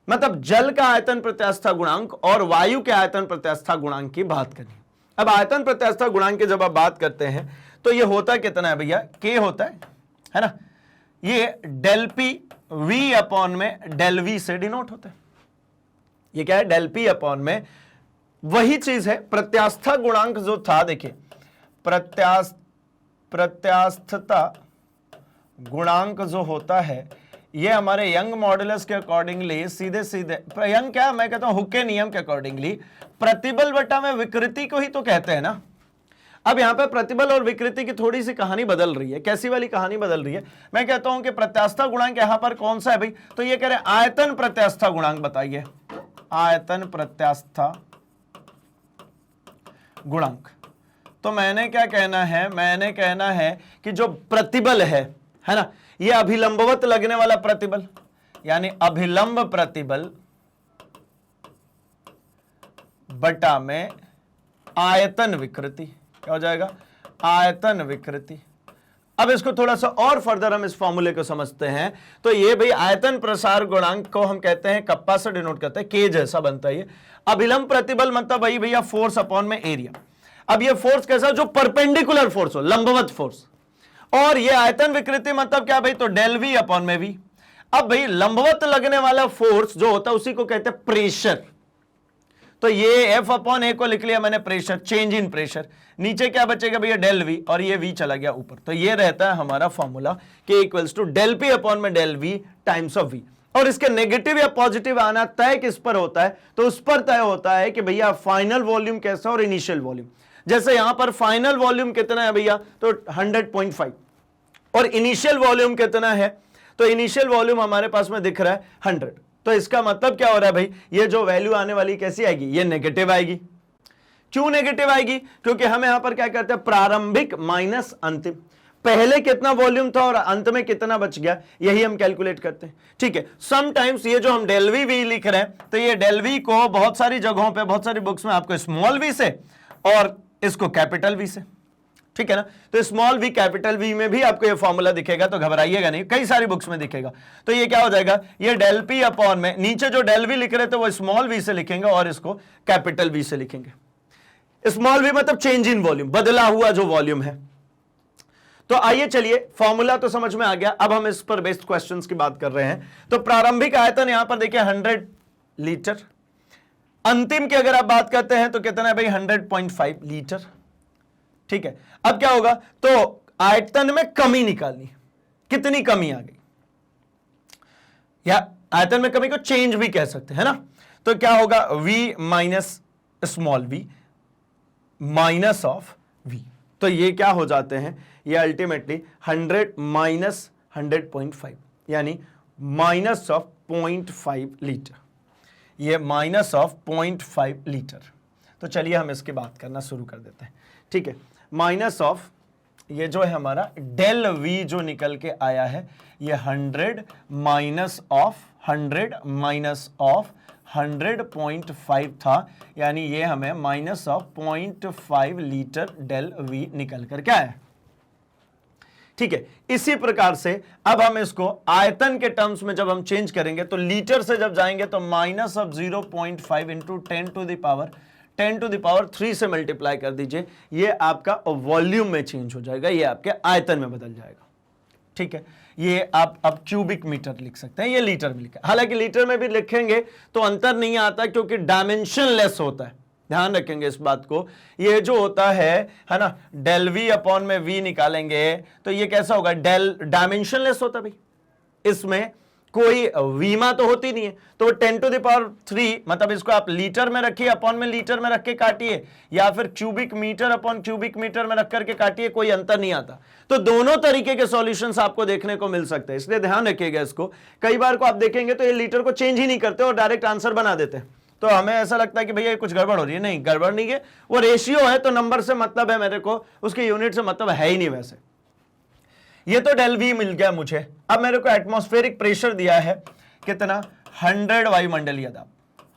मतलब जल का आयतन प्रत्यास्थता गुणांक और वायु के आयतन प्रत्यास्थता गुणांक की बात करनी। अब आयतन प्रत्यास्थता गुणांक की जब आप बात करते हैं तो ये होता कितना है भैया, के होता है ना, ये डेल पी वी अपॉन में डेल वी से डिनोट होता है। ये क्या है, डेल पी अपॉन में वही चीज है। प्रत्यास्थता गुणांक जो था, देखिए प्रत्यास्थता गुणांक जो होता है ये हमारे यंग मॉडुलस के अकॉर्डिंगली सीधे यंग क्या, मैं कहता हूं हुक के नियम के अकॉर्डिंगली प्रतिबल बटा में विकृति को ही तो कहते हैं ना। अब यहां पे प्रतिबल और विकृति की थोड़ी सी कहानी बदल रही है। कैसी वाली कहानी बदल रही है, मैं कहता हूं कि प्रत्यास्थता गुणांक यहां पर कौन सा है भाई, तो ये कह रहे आयतन प्रत्यास्थता गुणांक बताइए, आयतन प्रत्यास्थता गुणांक। तो मैंने क्या कहना है, मैंने कहना है कि जो प्रतिबल है ना, ये अभिलंबवत लगने वाला प्रतिबल, यानी अभिलंब प्रतिबल बटा में आयतन विकृति, क्या हो जाएगा, आयतन विकृति। अब इसको थोड़ा सा और फर्दर हम इस फॉर्मूले को समझते हैं, तो ये भाई आयतन प्रसार गुणांक को हम कहते हैं कप्पा से डिनोट करते हैं, के जैसा बनता है ये। अभिलंब प्रतिबल मतलब भाई भैया फोर्स अपॉन में एरिया। अब ये फोर्स कैसा, जो परपेंडिकुलर फोर्स हो, लंबवत फोर्स। और ये आयतन विकृति मतलब क्या भाई, तो डेल वी अपॉन में वी। अब भाई लंबवत लगने वाला फोर्स जो होता है उसी को कहते हैं प्रेशर। तो ये एफ अपॉन ए को लिख लिया मैंने प्रेशर, चेंज इन प्रेशर। नीचे क्या बचेगा भैया, डेल वी, और ये वी चला गया ऊपर। तो ये रहता है हमारा formula K equals to del P upon में del V times of V. और इसके नेगेटिव या पॉजिटिव आना तय किस पर होता है, तो उस पर तय होता है कि भैया फाइनल वॉल्यूम कैसा और इनिशियल वॉल्यूम। जैसे यहां पर फाइनल वॉल्यूम कितना है भैया, तो 100.5, और इनिशियल वॉल्यूम कितना है, तो इनिशियल वॉल्यूम हमारे पास में दिख रहा है 100। तो इसका मतलब क्या हो रहा है भाई, ये जो वैल्यू आने वाली कैसी आएगी, ये नेगेटिव आएगी। क्यों नेगेटिव आएगी, क्योंकि हम यहां पर क्या करते हैं, प्रारंभिक माइनस अंतिम। पहले कितना वॉल्यूम था और अंत में कितना बच गया, यही हम कैलकुलेट करते हैं। ठीक है, समटाइम्स ये जो हम डेल वी वी लिख रहे हैं, तो ये डेल वी को बहुत सारी जगहों पे, बहुत सारी बुक्स में आपको स्मॉल वी से और इसको कैपिटल वी से ठीक है ना। तो स्मॉल वी कैपिटल वी में भी आपको ये फॉर्मूला दिखेगा, तो घबराइएगा नहीं, कई सारी बुक्स में दिखेगा। तो ये क्या हो जाएगा, ये डेल पी अपॉन में नीचे जो डेल वी लिख रहे थे वो स्मॉल वी से लिखेंगे और इसको कैपिटल वी से लिखेंगे। स्मॉल वी मतलब चेंज इन वॉल्यूम, बदला हुआ जो वॉल्यूम है। तो आइए चलिए, फॉर्मूला तो समझ में आ गया, अब हम इस पर बेस्ड क्वेश्चंस की बात कर रहे हैं। तो प्रारंभिक आयतन यहां पर देखिए 100 लीटर, अंतिम की अगर आप बात करते हैं तो कितना है भाई 100.5 लीटर। ठीक है, अब क्या होगा, तो आयतन में कमी निकालनी, कितनी कमी आ गई, या आयतन में कमी को चेंज भी कह सकते हैं ना। तो क्या होगा, v minus small v minus of v, तो ये क्या हो जाते हैं, ये अल्टीमेटली 100 माइनस 100.5 यानी माइनस ऑफ 0.5 लीटर, ये माइनस ऑफ 0.5 लीटर। तो चलिए हम इसकी बात करना शुरू कर देते हैं। ठीक है, माइनस ऑफ ये जो है हमारा डेल वी जो निकल के आया है, ये 100 माइनस ऑफ 100 माइनस ऑफ 100.5 था, यानी ये हमें minus of 0.5 litre del V निकल कर क्या है। ठीक है, इसी प्रकार से अब हम इसको आयतन के टर्म्स में जब हम चेंज करेंगे तो लीटर से जब जाएंगे तो minus of 0.5 into 10 to the power 3 से मल्टीप्लाई कर दीजिए, ये आपका वॉल्यूम में चेंज हो जाएगा, ये आपके आयतन में बदल जाएगा। ठीक है, ये आप अब क्यूबिक मीटर लिख सकते हैं, ये लीटर में लिखा है। हालांकि लीटर में भी लिखेंगे तो अंतर नहीं आता क्योंकि डायमेंशन लेस होता है, ध्यान रखेंगे इस बात को। ये जो होता है ना, डेल वी अपॉन में वी निकालेंगे तो ये कैसा होगा, डेल डायमेंशन लेस होता है भाई, इसमें कोई वीमा तो होती नहीं है, तो 10 टू द पावर 3 मतलब इसको आप लीटर में रखिए, अपॉन में लीटर में रख के काटिए, या फिर cubic metre upon cubic metre में रख करके काटिए, कोई अंतर नहीं आता। तो दोनों तरीके के सॉल्यूशंस आपको देखने को मिल सकते हैं, इसलिए ध्यान रखिएगा इसको। कई बार को आप देखेंगे तो ये लीटर को चेंज ही नहीं करते और डायरेक्ट आंसर बना देते हैं, तो हमें ऐसा लगता है कि भैया कुछ गड़बड़ हो रही है। नहीं, गड़बड़ नहीं है, वो रेशियो है तो नंबर से मतलब है मेरे को, उसके यूनिट से मतलब है ही नहीं। वैसे ये तो डेल वी मिल गया मुझे, अब मेरे को एटमॉस्फेरिक प्रेशर दिया है कितना, 100 वायुमंडलीय दाब,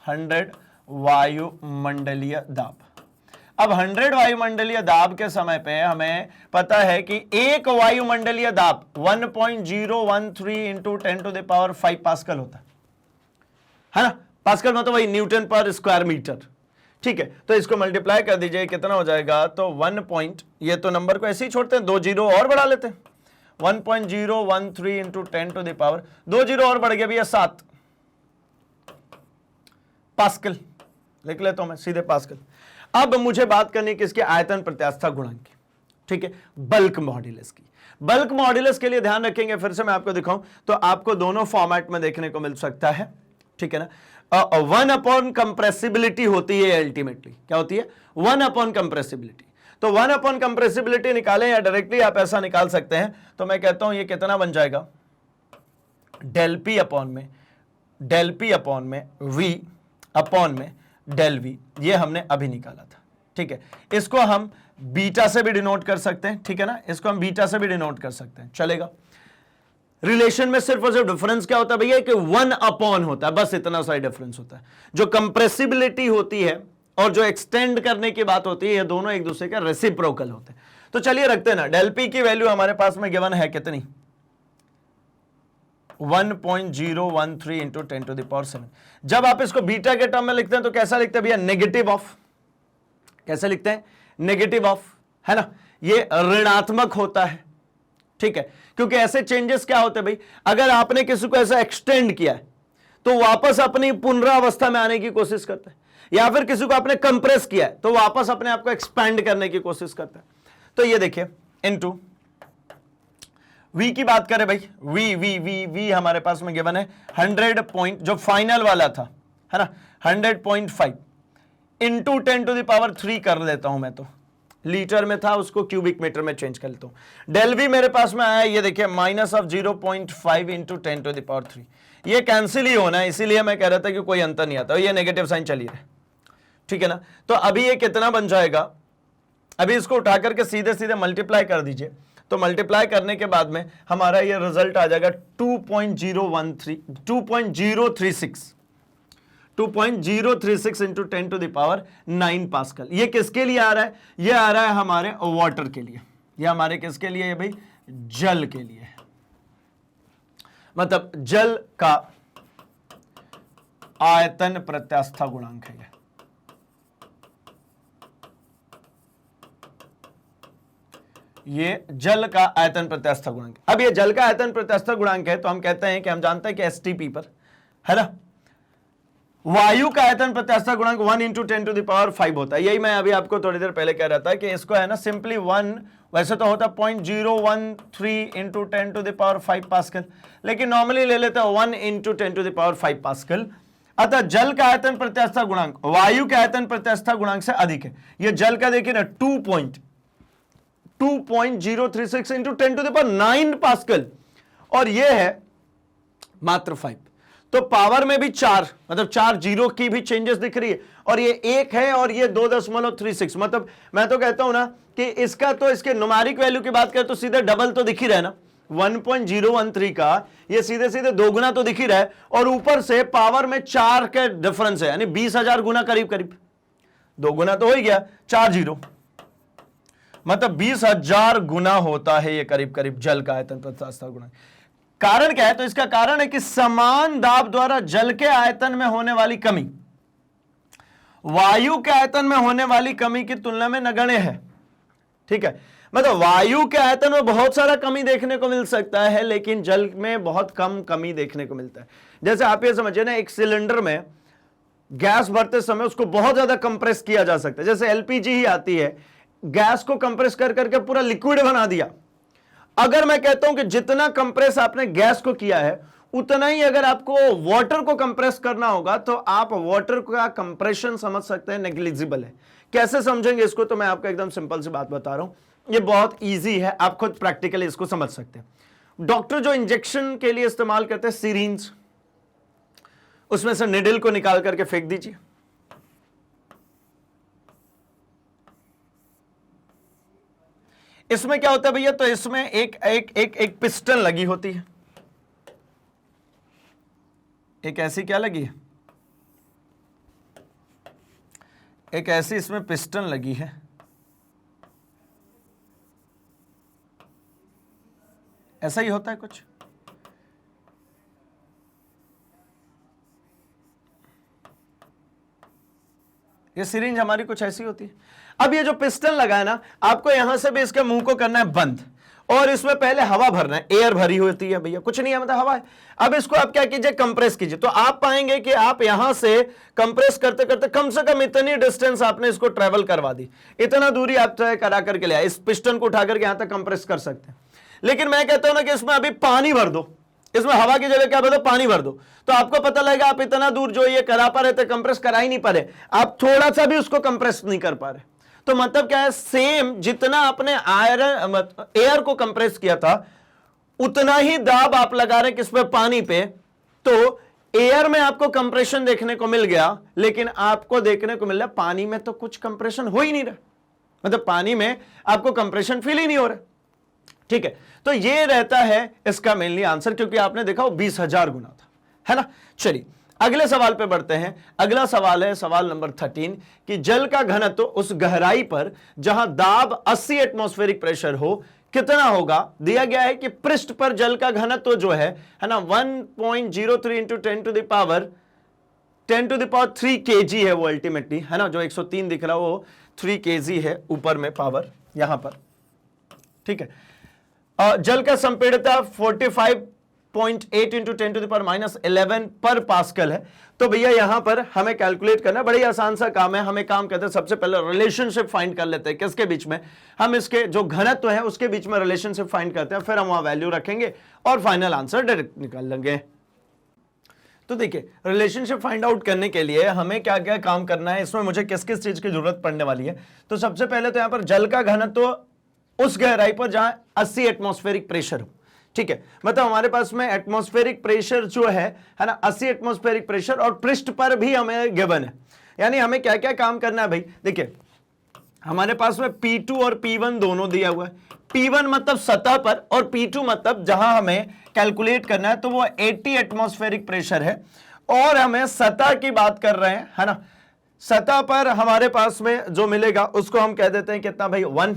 100 वायुमंडलीय दाब। अब 100 वायुमंडलीय दाब के समय पे हमें पता है कि एक वायुमंडलीय दाब 1.013 into 10 to the power 5 pascal होता है ना। पास्कल मतलब वही न्यूटन पर स्क्वायर मीटर। ठीक है, तो इसको मल्टीप्लाई कर दीजिए, कितना हो जाएगा, तो 1 ये तो नंबर को ऐसे ही छोड़ते हैं, 2 जीरो और बढ़ा लेते हैं, 1.013 into 10 to the power 2 zero और बढ़ गया भैया 7 पास्कल, लिख लेता हूं मैं सीधे पास्कल। अब मुझे बात करनी है किसके, आयतन प्रत्यास्था गुणांक की। ठीक है, बल्क मॉड्यूलस की। बल्क मॉड्यूलस के लिए ध्यान रखेंगे, फिर से मैं आपको दिखाऊं तो आपको दोनों फॉर्मेट में देखने को मिल सकता है। ठीक है ना, 1 अपॉन कंप्रेसिबिलिटी होती है, अल्टीमेटली क्या होती है, 1 अपॉन कंप्रेसिबिलिटी। तो 1 अपॉन कंप्रेसिबिलिटी निकालें या डायरेक्टली आप ऐसा निकाल सकते हैं, तो मैं कहता हूं ये कितना बन जाएगा, डेल पी अपॉन में वी अपॉन में डेल वी, ये हमने अभी निकाला था। ठीक है, इसको हम बीटा से भी डिनोट कर सकते हैं। ठीक है ना, इसको हम बीटा से भी डिनोट कर सकते हैं, चलेगा। रिलेशन में सिर्फ और सिर्फ डिफरेंस क्या होता है भैया, कि 1 अपॉन होता है, बस इतना सा डिफरेंस होता है। जो कंप्रेसिबिलिटी होती है और जो एक्सटेंड करने की बात होती है, ये दोनों एक दूसरे के रेसिप्रोकल होते हैं। तो चलिए रखते हैं ना, डेल पी की वैल्यू हमारे पास में गिवन है कितनी, 1.013 इंटू 10 टू द पावर 7। जब आप इसको बीटा के टर्म में लिखते हैं तो कैसा लिखते हैं भैया, नेगेटिव ऑफ, कैसे लिखते हैं, नेगेटिव ऑफ, है ना, ये ऋणात्मक होता है। ठीक है, क्योंकि ऐसे चेंजेस क्या होते हैं भाई, अगर आपने किसी को ऐसा एक्सटेंड किया है तो वापस अपनी पुनरावस्था में आने की कोशिश करता है, या फिर किसी को आपने कंप्रेस किया है तो वापस अपने आप को एक्सपैंड करने की कोशिश करता है। तो ये देखिए इनटू वी की बात करें भाई, वी वी वी वी हमारे पास में गिवन है 100 पॉइंट, जो फाइनल वाला था, है ना, 100.5 इंटू 10 टू द पावर 3 कर लेता हूं मैं, तो लीटर में था उसको क्यूबिक मीटर में चेंज कर लेता हूं। डेल वी मेरे पास में आया, ये देखिए minus of 0.5 into 10 to the power 3, ये कैंसिल ही होना है, इसीलिए मैं कह रहा था कि कोई अंतर नहीं आता, ये नेगेटिव साइन चलिए रहे। ठीक है ना, तो अभी ये कितना बन जाएगा, अभी इसको उठा करके सीधे सीधे मल्टीप्लाई कर दीजिए, तो मल्टीप्लाई करने के बाद में हमारा ये रिजल्ट आ जाएगा 2.036 2.036 into 10 to the power 9 pascal. ये किसके लिए आ रहा है? ये आ रहा है हमारे वाटर के लिए। ये हमारे किसके लिए है भाई? जल के लिए। मतलब जल का आयतन प्रत्यास्था गुणांक है ये जल का आयतन प्रत्यास्था गुणांक। अब ये जल का आयतन प्रत्यास्था गुणांक है तो हम कहते हैं कि हम जानते हैं कि एसटीपी पर है ना। वायु का आयतन प्रत्यास्था गुणांक 1 इंटू 10 टू द पावर 5 होता है। यही मैं अभी आपको थोड़ी देर पहले कह रहा था कि इसको है ना सिंपली 1, वैसे तो होता 0.013 into 10 to the power 5 pascal, लेकिन नॉर्मली ले लेते हैं 1 into 10 to the power 5 pascal. अतः जल का आयतन प्रत्यास्था गुणांक वायु के आयतन प्रत्यास्था गुणांक से अधिक है। यह जल का देखिए ना 2.036 into 10 to the power 9 pascal और यह है मात्र 5। तो पावर में भी 4, मतलब 4 जीरो की भी चेंजेस दिख रही है और ये 1 है और ये 2.36। मतलब मैं तो कहता हूं ना कि इसका तो इसके न्यूमेरिक वैल्यू की बात करें तो सीधे डबल तो दिख ही रहा है ना। 1.013 का ये सीधे सीधे 2 गुना तो दिख ही रहा है और ऊपर से पावर में 4 का डिफरेंस है, यानी 20,000 गुना करीब करीब। 2 गुना तो हो ही गया, 4 जीरो, मतलब 20,000 गुना होता है ये करीब करीब जल का आयतन प्रत्यास्था गुणांक। कारण क्या है? तो इसका कारण है कि समान दाब द्वारा जल के आयतन में होने वाली कमी वायु के आयतन में होने वाली कमी की तुलना में नगण्य है। ठीक है, मतलब वायु के आयतन में बहुत सारा कमी देखने को मिल सकता है लेकिन जल में बहुत कम कमी देखने को मिलता है। जैसे आप ये समझिए ना, एक सिलेंडर में गैस भरते समय उसको बहुत ज्यादा कंप्रेस किया जा सकता है। जैसे एलपीजी ही आती है, गैस को कंप्रेस कर करके पूरा लिक्विड बना दिया। अगर मैं कहता हूं कि जितना कंप्रेस आपने गैस को किया है उतना ही अगर आपको वाटर को कंप्रेस करना होगा तो आप वाटर का कंप्रेशन समझ सकते हैं नेग्लिजिबल है। कैसे समझेंगे इसको? तो मैं आपको एकदम सिंपल सी बात बता रहा हूं, ये बहुत इजी है, आप खुद प्रैक्टिकली इसको समझ सकते हैं। डॉक्टर जो इंजेक्शन के लिए इस्तेमाल करते हैं सिरिंज, उसमें से निडल को निकाल करके फेंक दीजिए। इसमें क्या होता है भैया? तो इसमें एक पिस्टन लगी होती है, एक ऐसी क्या लगी है, एक ऐसी इसमें पिस्टन लगी है। ऐसा ही होता है कुछ। ये सिरिंज हमारी कुछ ऐसी होती है। अब ये जो पिस्टन लगा है ना, आपको यहां से भी इसके मुंह को करना है बंद और इसमें पहले हवा भरना है। एयर भरी होती है भैया, कुछ नहीं है, मतलब हवा है। अब इसको आप क्या कीजिए, कंप्रेस कीजिए। तो आप पाएंगे कि आप यहां से कंप्रेस करते करते कम से कम इतनी डिस्टेंस आपने इसको ट्रेवल करवा दी, इतना दूरी आप तय करा करके ले आए। इस पिस्टन को उठा करके यहां तक कंप्रेस कर सकते हैं। लेकिन मैं कहता हूं ना कि इसमें अभी पानी भर दो, इसमें हवा की जगह क्या भर दो, पानी भर दो, तो आपको पता लगेगा आप इतना दूर जो ये करा पा रहे थे, कंप्रेस करा ही नहीं पा रहे, आप थोड़ा सा भी उसको कंप्रेस नहीं कर पा रहे। तो मतलब क्या है, सेम जितना आपने एयर को कंप्रेस किया था उतना ही दाब आप लगा रहे किस पे, पानी पे। तो एयर में आपको कंप्रेशन देखने को मिल गया, लेकिन आपको देखने को मिल रहा पानी में तो कुछ कंप्रेशन हो ही नहीं रहा, मतलब पानी में आपको कंप्रेशन फील ही नहीं हो रहा। ठीक है, तो ये रहता है इसका मेनली आंसर, क्योंकि आपने देखा वो 20,000 गुना था, है ना। चलिए अगले सवाल पे बढ़ते हैं। अगला सवाल है सवाल नंबर 13 कि जल का घनत्व उस गहराई पर जहां दाब 80 एटमॉस्फेरिक प्रेशर हो कितना होगा। दिया गया है कि पृष्ठ पर जल का घनत्व जो है ना 1.03 into 10 to the power 3 kg है वो अल्टीमेटली, है ना। जो 103 दिख रहा है वो 3 kg है ऊपर में पावर यहां पर। ठीक है, जल का संपीड़ितता 45.8 इंटू 10 टू द पावर -11 पर पास्कल है। तो भैया यहां पर हमें कैलकुलेट करना बड़ी आसान सा काम है। हमें काम करते हैं, सबसे पहले रिलेशनशिप फाइंड कर लेते हैं किसके बीच में, हम इसके जो घनत्व है उसके बीच में रिलेशनशिप फाइंड करते हैं, फिर हम वहां वैल्यू रखेंगे और फाइनल आंसर डायरेक्ट निकाल लेंगे। तो देखिए रिलेशनशिप फाइंड आउट करने के लिए हमें क्या क्या काम करना है, इसमें मुझे किस किस चीज की जरूरत पड़ने वाली है। तो सबसे पहले तो यहां पर जल का घनत्व उस गहराई पर जहां 80 एटमॉस्फेरिक प्रेशर हो। ठीक है, मतलब हमारे पास में एटमॉस्फेरिक प्रेशर जो है ना 80 एटमॉस्फेरिक प्रेशर, और पृष्ठ पर भी हमें गिवन है। यानी हमें क्या क्या काम करना है भाई, देखिए हमारे पास में P2 और P1 दोनों दिया हुआ है। P1 मतलब सतह पर और P2 मतलब जहां हमें कैलकुलेट करना है, तो वो 80 एटमॉस्फेरिक प्रेशर है और हमें सतह की बात कर रहे हैं, है ना। सतह पर हमारे पास में जो मिलेगा उसको हम कह देते हैं कितना भाई 1,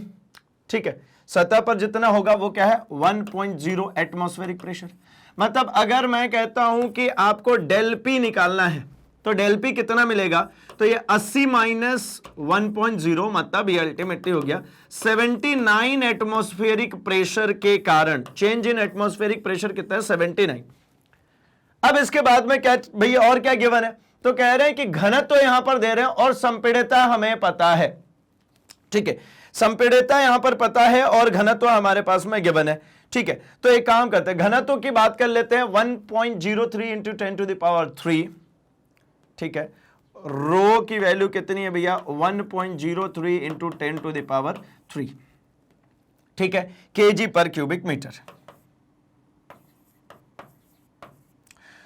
ठीक है। सतह पर जितना होगा वो क्या है 1.0 एटमॉस्फेरिक प्रेशर। मतलब अगर मैं कहता हूं कि आपको डेल पी निकालना है तो डेल पी कितना मिलेगा, तो ये 80 माइनस 1.0 मतलब ये अल्टीमेटली हो गया 79 एटमॉस्फेरिक प्रेशर के कारण चेंज इन एटमॉस्फेरिक प्रेशर कितना है 79। अब इसके बाद में क्या भैया और क्या गिवन है, तो कह रहे हैं कि घनत्व तो यहां पर दे रहे हैं और संपीड़ितता हमें पता है, ठीक है। संपीड़ितता यहां पर पता है और घनत्व हमारे पास में गिवन है, ठीक है। तो एक काम करते हैं, घनत्व की बात कर लेते हैं 1.03 इंटू 10 टू द पावर 3, ठीक है। रो की वैल्यू कितनी है भैया 1.03 इंटू 10 टू द पावर 3, ठीक है, केजी पर क्यूबिक मीटर।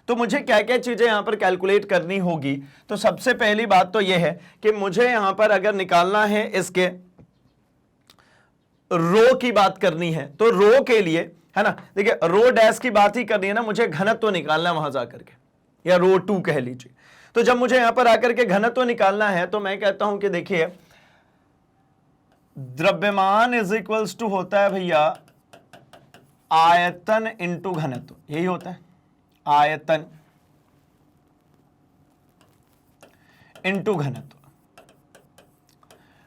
तो मुझे क्या क्या चीजें यहां पर कैलकुलेट करनी होगी, तो सबसे पहली बात तो यह है कि मुझे यहां पर अगर निकालना है इसके रो की बात करनी है, तो रो के लिए है ना, देखिए रो डैश की बात ही करनी है ना, मुझे घनत्व निकालना है वहां जाकर के, या रो 2 कह लीजिए। तो जब मुझे यहां पर आकर के घनत्व निकालना है तो मैं कहता हूं कि देखिए द्रव्यमान इज इक्वल्स टू होता है भैया आयतन इंटू घनत्व, यही होता है आयतन इंटू घनत्व।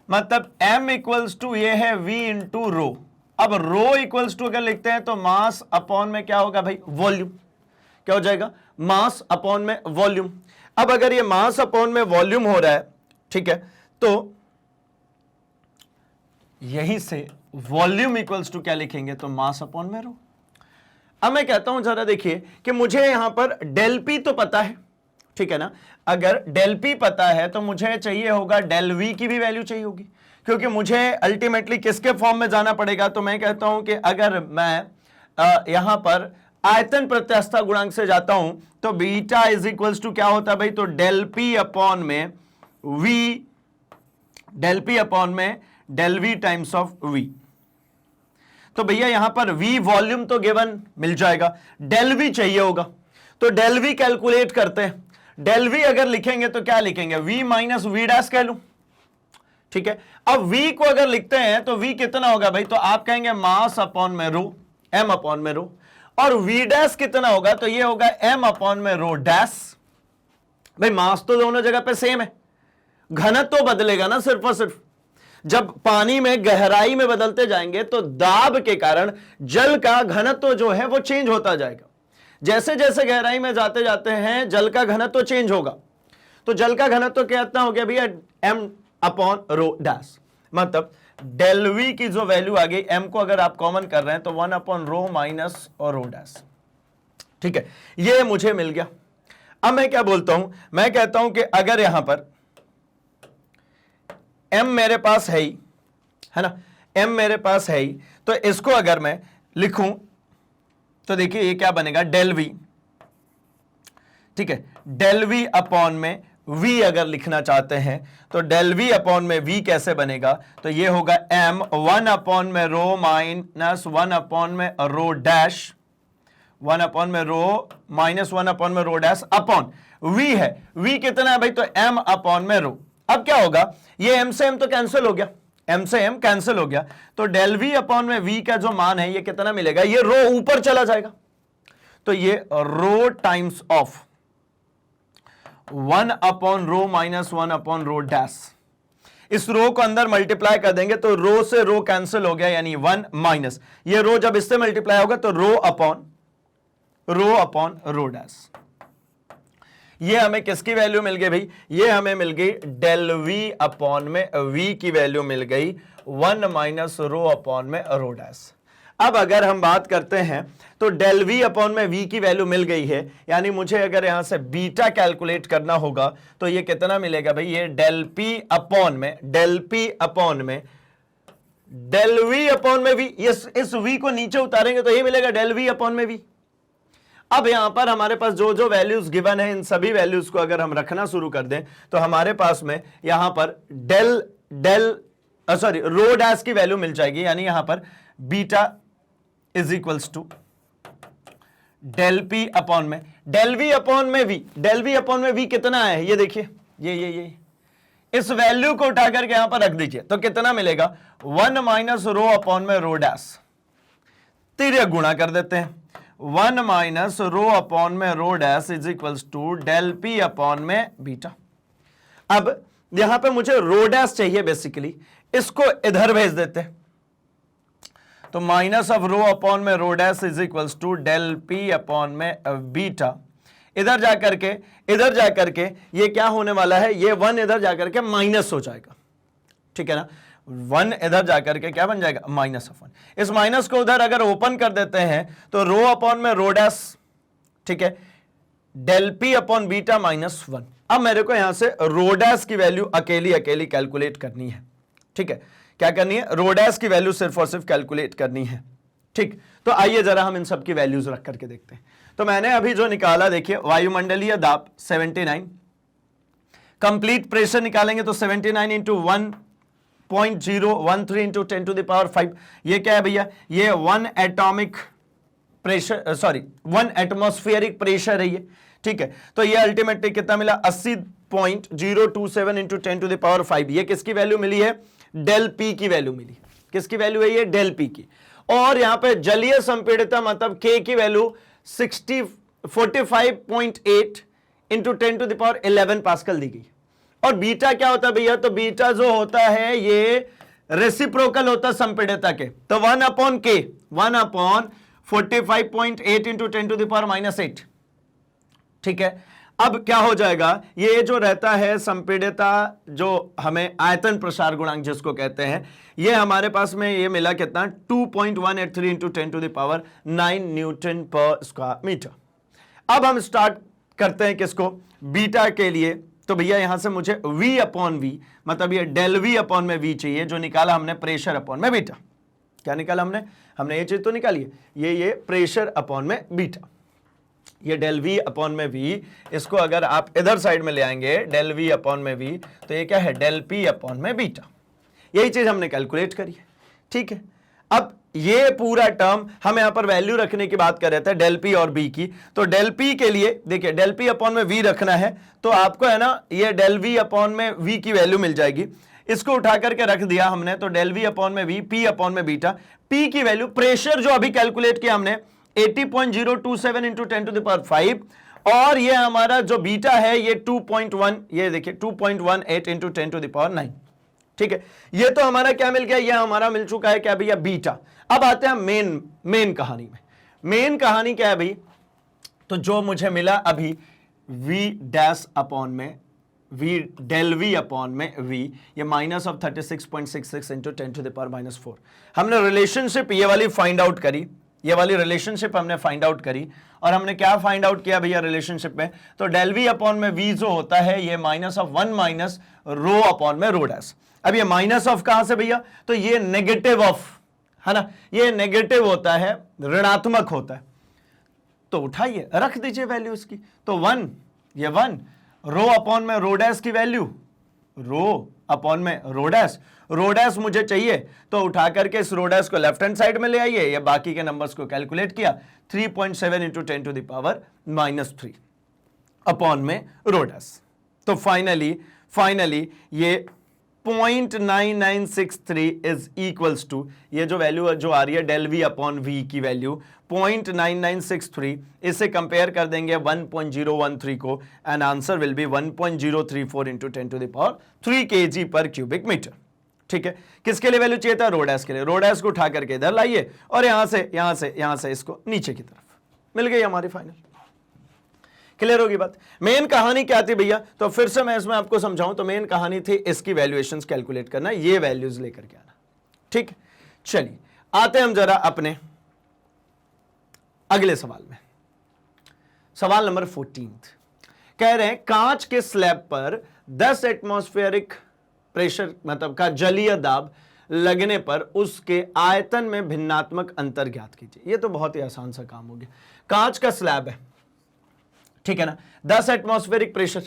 मतलब m इक्वल्स टू ये है v इंटू रो। अब रो इक्वल्स टू अगर लिखते हैं तो मास अपॉन में क्या होगा भाई वॉल्यूम, क्या हो जाएगा मास अपॉन में वॉल्यूम। अब अगर ये मास अपॉन में वॉल्यूम हो रहा है, ठीक है, तो यहीं से वॉल्यूम इक्वल्स टू क्या लिखेंगे, तो मास अपॉन में रो। अब मैं कहता हूं जरा देखिए कि मुझे यहां पर डेल पी तो पता है, ठीक है ना। अगर डेल पी पता है तो मुझे चाहिए होगा डेल वी की भी वैल्यू चाहिए होगी, क्योंकि मुझे अल्टीमेटली किसके फॉर्म में जाना पड़ेगा। तो मैं कहता हूं कि अगर मैं यहां पर आयतन प्रत्यास्थता गुणांक से जाता हूं तो बीटा इज इक्वल्स टू क्या होता है भाई, तो डेल पी अपॉन में वी, डेल पी अपॉन में del V times of V. तो भैया यहां पर v वॉल्यूम तो गिवन मिल जाएगा, डेल वी चाहिए होगा, तो डेल वी कैलकुलेट करते हैं। डेल वी अगर लिखेंगे तो क्या लिखेंगे, v माइनस वी डैश कह लूं, ठीक है। अब v को अगर लिखते हैं तो v कितना होगा भाई, तो आप कहेंगे मास अपॉन में रो, m अपॉन में रो, और v डैश कितना होगा, तो ये होगा m अपॉन में रो डैश। भाई मास तो दोनों जगह पे सेम है, घनत्व तो बदलेगा ना सिर्फ और सिर्फ। जब पानी में गहराई में बदलते जाएंगे तो दाब के कारण जल का घनत्व जो है वो चेंज होता जाएगा। जैसे जैसे गहराई में जाते जाते हैं जल का घनत्व चेंज होगा, तो जल का घनत्व कितना हो गया भैया m अपॉन रो डैश। मतलब डेल वी की जो वैल्यू आ गई, m को अगर आप कॉमन कर रहे हैं तो 1 अपॉन रो माइनस और रो डैश, ठीक है, ये मुझे मिल गया। अब मैं क्या बोलता हूं, मैं कहता हूं कि अगर यहां पर m मेरे पास है ही, है ना, m मेरे पास है ही, तो इसको अगर मैं लिखूं तो देखिए ये क्या बनेगा डेल वी, ठीक है। डेल वी अपॉन में v अगर लिखना चाहते हैं तो डेल वी अपॉन में v कैसे बनेगा, तो ये होगा m 1 अपॉन में रो माइनस 1 अपॉन में रो डैश, 1 अपॉन में रो माइनस 1 अपॉन में रो डैश अपॉन v है, v कितना है भाई, तो m अपॉन में रो। अब क्या होगा, ये m से m तो कैंसिल हो गया, m से m कैंसिल हो गया, तो डेल v अपॉन में v का जो मान है ये कितना मिलेगा, ये रो ऊपर चला जाएगा, तो ये rho times of 1 upon rho minus 1 upon rho dash. इस रो को अंदर मल्टीप्लाई कर देंगे तो रो से रो कैंसिल हो गया, यानी 1 माइनस ये रो जब इससे मल्टीप्लाई होगा तो रो अपॉन रो डैश। ये हमें किसकी वैल्यू मिल गई भाई, ये हमें मिल गई डेल वी अपॉन में v की वैल्यू मिल गई 1 माइनस रो अपॉन में रो डैश। अब अगर हम बात करते हैं तो डेल वी अपॉन में v की वैल्यू मिल गई है, यानी मुझे अगर यहां से बीटा कैलकुलेट करना होगा तो ये कितना मिलेगा भाई, ये डेल पी अपॉन में डेल वी अपॉन में v, इस v को नीचे उतारेंगे तो ये मिलेगा डेल वी अपॉन में v। अब यहां पर हमारे पास जो जो वैल्यूज गिवन है इन सभी वैल्यूज को अगर हम रखना शुरू कर दें तो हमारे पास में यहां पर रो डैश की वैल्यू मिल जाएगी, यानी यहां पर beta is equals to del P upon में डेल वी अपॉन में वी, डेल वी अपॉन में वी कितना है ये देखिए, ये इस वैल्यू को उठा करके यहां पर रख दीजिए तो कितना मिलेगा 1 माइनस रो अपॉन में रो डैश, तिर्यक गुणा कर देते हैं 1 माइनस रो अपॉन में rho dash is equals to del P upon में बीटा। अब यहां पे मुझे रो डैश चाहिए बेसिकली, इसको इधर भेज देते हैं तो माइनस ऑफ रो अपॉन में rho dash is equals to del P upon में बीटा। इधर जाकर के ये क्या होने वाला है, ये 1 इधर जाकर के माइनस हो जाएगा, ठीक है ना, 1 इधर जाकर के क्या बन जाएगा माइनस ऑफ 1। इस माइनस को उधर अगर ओपन कर देते हैं तो रो अपॉन में रो डैश, ठीक है, del P upon beta minus 1। अब मेरे को यहां से रो डैश की वैल्यू अकेली कैलकुलेट करनी है, ठीक है, क्या करनी है, रो डैश की वैल्यू सिर्फ और सिर्फ कैलकुलेट करनी है, ठीक। तो आइए जरा हम इन सब की वैल्यूज रख करके देखते हैं। तो मैंने अभी जो निकाला देखिए, वायुमंडलीय दाब 79, कंप्लीट प्रेशर निकालेंगे तो 79 into 1.013 into 10 to the power 5, ये क्या है भैया, ये 1 atomic pressure, sorry 1 atmospheric pressure है ये, ठीक है। तो ये अल्टीमेटली कितना मिला 80.027 इंटू 10 टू द पावर 5, ये किसकी वैल्यू मिली है, डेल पी की वैल्यू मिली। किसकी वैल्यू है ये, डेल पी की। और यहां पे जलीय संपीड़ितता मतलब के की value 45.8 into 10 to the power 11 pascal दी गई। और बीटा क्या होता है भैया, तो बीटा जो होता है ये रेसिप्रोकल होता है संपीड़ितता के, तो 1 अपॉन के, 1 upon 45.8 into 10 to the power -8, ठीक है। अब क्या हो जाएगा, ये जो रहता है संपीड़ितता, जो हमें आयतन प्रसार गुणांक जिसको कहते हैं, ये हमारे पास में ये मिला कितना 2.183 into 10 to the power 9 newton per square metre. अब हम स्टार्ट करते हैं किसको, बीटा के लिए। तो भैया यहां से मुझे v अपॉन वी, मतलब ये डेल वी अपॉन में वी चाहिए, जो निकाला हमने प्रेशर अपॉन में बीटा। क्या निकाला हमने ये चीज तो निकाली है, ये प्रेशर अपॉन में बीटा, ये डेल वी अपॉन में वी, इसको अगर आप इधर साइड में ले आएंगे डेल वी अपॉन में वी, तो ये क्या है डेल पी अपॉन में बीटा। यही चीज हमने कैलकुलेट करी है, ठीक है। अब ये पूरा टर्म हम यहां पर वैल्यू रखने की बात कर रहे थे डेल पी और बी की, तो डेल पी के लिए देखिए डेल पी अपॉन में वी रखना है, तो आपको है ना ये डेल वी अपॉन में वी की वैल्यू मिल जाएगी। इसको उठा करके रख दिया हमने, तो डेल वी अपॉन में वी, पी अपॉन में बीटा, पी की वैल्यू प्रेशर जो अभी कैलकुलेट किया हमने 80.027 इंटू 10 टू द पावर 5, और ये हमारा जो बीटा है ये 2.1, ये देखिए 2.18 इंटू 10 टू द पावर 9, ठीक है। ये तो हमारा क्या मिल गया, ये हमारा मिल चुका है क्या भैया बीटा। अब आते हैं मेन कहानी में। मेन कहानी क्या है भाई, तो जो मुझे मिला अभी v डैश अपॉन में v, डेल v अपॉन में v, ये minus of 36.66 into 10 to the power -4। हमने रिलेशनशिप ये वाली फाइंड आउट करी, ये वाली रिलेशनशिप हमने फाइंड आउट करी, और हमने क्या फाइंड आउट किया भैया रिलेशनशिप में, तो डेल वी अपॉन में वी जो होता है ये minus of 1 minus rho upon में रो डैश। अब ये माइनस ऑफ कहां से भैया, तो ये नेगेटिव ऑफ है ना, ये नेगेटिव होता है, ऋणात्मक होता है, तो उठाइए रख दीजिए वैल्यू इसकी, तो 1, ये 1 रो अपॉन में रो डैश की वैल्यू, रो अपॉन में रो डैश मुझे चाहिए, तो उठा करके इस रो डैश को लेफ्ट हैंड साइड में ले आइए, या बाकी के नंबर्स को कैलकुलेट किया 3.7 into 10 to the power -3 upon में रो डैश। तो फाइनली ये 0.9963 इज इक्वल्स टू, ये जो वैल्यू जो आ रही है डेल वी अपॉन वी की वैल्यू 0.9963, इसे कंपेयर कर देंगे 1.013 को, and answer will be 1.034 into 10 to the power 3 kg पर क्यूबिक मीटर, ठीक है। किसके लिए वैल्यू चाहिए था, रो डैश के लिए। रो डैश को उठा करके इधर लाइए, और यहां से इसको नीचे की तरफ मिल गई हमारी फाइनल। क्लियर होगी बात। मेन कहानी क्या थी भैया, तो फिर से मैं इसमें आपको समझाऊं, तो मेन कहानी थी इसकी वैल्यूएशंस कैलकुलेट करना, ये वैल्यूज लेकर के आना, ठीक। चलिए आते हम जरा अपने अगले सवाल में। सवाल नंबर 14 कह रहे हैं कांच के स्लैब पर 10 एटमॉस्फेरिक प्रेशर मतलब का जलीय दाब लगने पर उसके आयतन में भिन्नात्मक अंतर ज्ञात कीजिए। ये तो बहुत ही आसान सा काम हो गया। कांच का स्लैब है, ठीक है ना, 10 एटमॉस्फेरिक प्रेशर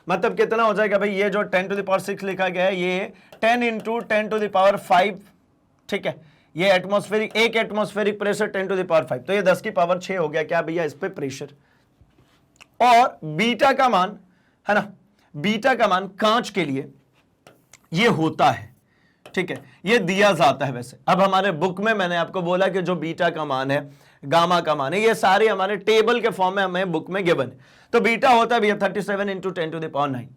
मतलब कितना हो जाएगा भाई, ये जो 10 टू द पावर 6 लिखा गया है ये 10 इंटू 10 टू द पावर 5, ठीक है, ये एटमॉस्फेरिक, एक atmospheric pressure 10 to the power 5, तो ये 10 की पावर 6 हो गया क्या भैया इस पे प्रेशर। और बीटा का मान है ना, बीटा का मान कांच के लिए ये होता है, ठीक है, ये दिया जाता है। वैसे अब हमारे बुक में मैंने आपको बोला कि जो बीटा का मान है, गामा का मान है, ये सारे हमारे टेबल के फॉर्म में हमें बुक में गिवन है। तो बीटा होता है भैया 37 इंटू 10 टू द पावर 9।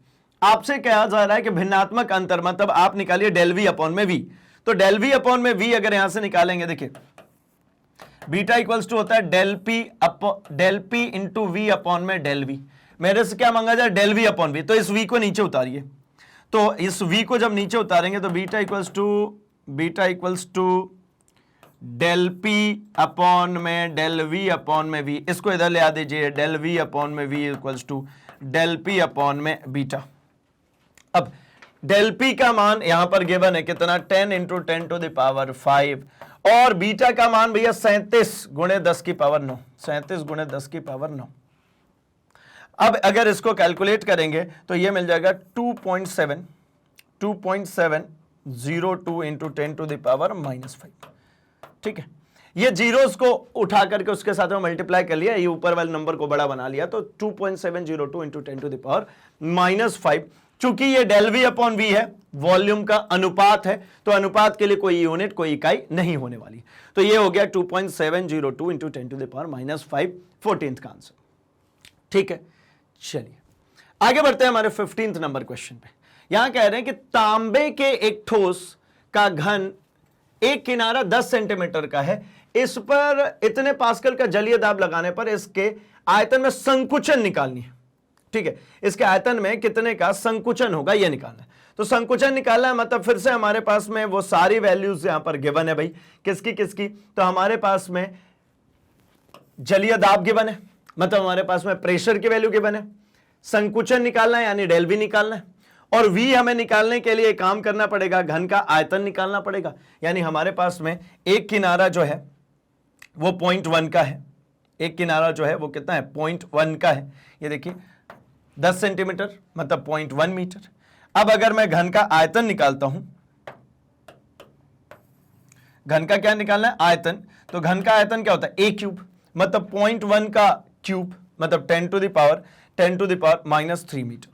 आपसे कहा जा रहा है कि भिन्नात्मक अंतर, मतलब आप निकालिए डेल वी अपॉन में वी। तो डेल वी अपॉन में वी अगर यहां से निकालेंगे, देखिए बीटा इक्वल्स टू होता है del P into V upon में डेल वी। मेरे से क्या मांगा जाए, डेल वी अपॉन वी, तो इस वी को नीचे उतारिए। तो इस v को जब नीचे उतारेंगे तो beta equals to del P upon में डेल वी अपॉन में v, इसको इधर ले आ दीजिए, डेल वी अपॉन में v equals to del P upon में बीटा। अब डेल पी का मान यहां पर गिवन है कितना, 10 इंटू 10 टू द पावर 5, और बीटा का मान भैया 37 गुणे 10 की पावर 9, 37 गुणे 10 की पावर 9। अब अगर इसको कैलकुलेट करेंगे तो ये मिल जाएगा 2.702 इंटू 10 टू द पावर -5, ठीक है। ये जीरोस को उठा करके उसके साथ में मल्टीप्लाई कर लिया, ये ऊपर वाले नंबर को बड़ा बना लिया, तो 2.702 इंटू 10 टू द पावर -5। चूंकि ये डेल वी अपॉन वी है, वॉल्यूम का अनुपात है, तो अनुपात के लिए कोई यूनिट, कोई इकाई नहीं होने वाली। तो ये हो गया 2.702 into 10 to the power -5, 14th का आंसर, ठीक है। चलिए आगे बढ़ते हैं हमारे 15th नंबर क्वेश्चन पे। यहां कह रहे हैं कि तांबे के एक ठोस का घन एक किनारा 10 सेंटीमीटर का है, इस पर इतने पास्कल का जलीय दाब लगाने पर इसके आयतन में संकुचन निकालनी है, ठीक है। इसके आयतन में कितने का संकुचन होगा ये निकालना है। तो संकुचन निकालना है मतलब फिर से हमारे पास में वो सारी वैल्यूज यहां पर गिवन है भाई, किसकी किसकी, तो हमारे पास में जलीय दाब गिवन है, मतलब हमारे पास में प्रेशर की वैल्यू गिवन है, संकुचन निकालना है यानी डेल वी निकालना है, और v हमें निकालने के लिए काम करना पड़ेगा, घन का आयतन निकालना पड़ेगा। यानी हमारे पास में एक किनारा जो है वो 0.1 का है, एक किनारा जो है वो कितना है 0.1 का है, ये देखिए 10 सेंटीमीटर मतलब 0.1 मीटर। अब अगर मैं घन का आयतन निकालता हूं, घन का क्या निकालना है, आयतन, तो घन का आयतन क्या होता है, a क्यूब, मतलब 0.1 का क्यूब मतलब 10 टू द पावर -3 मीटर,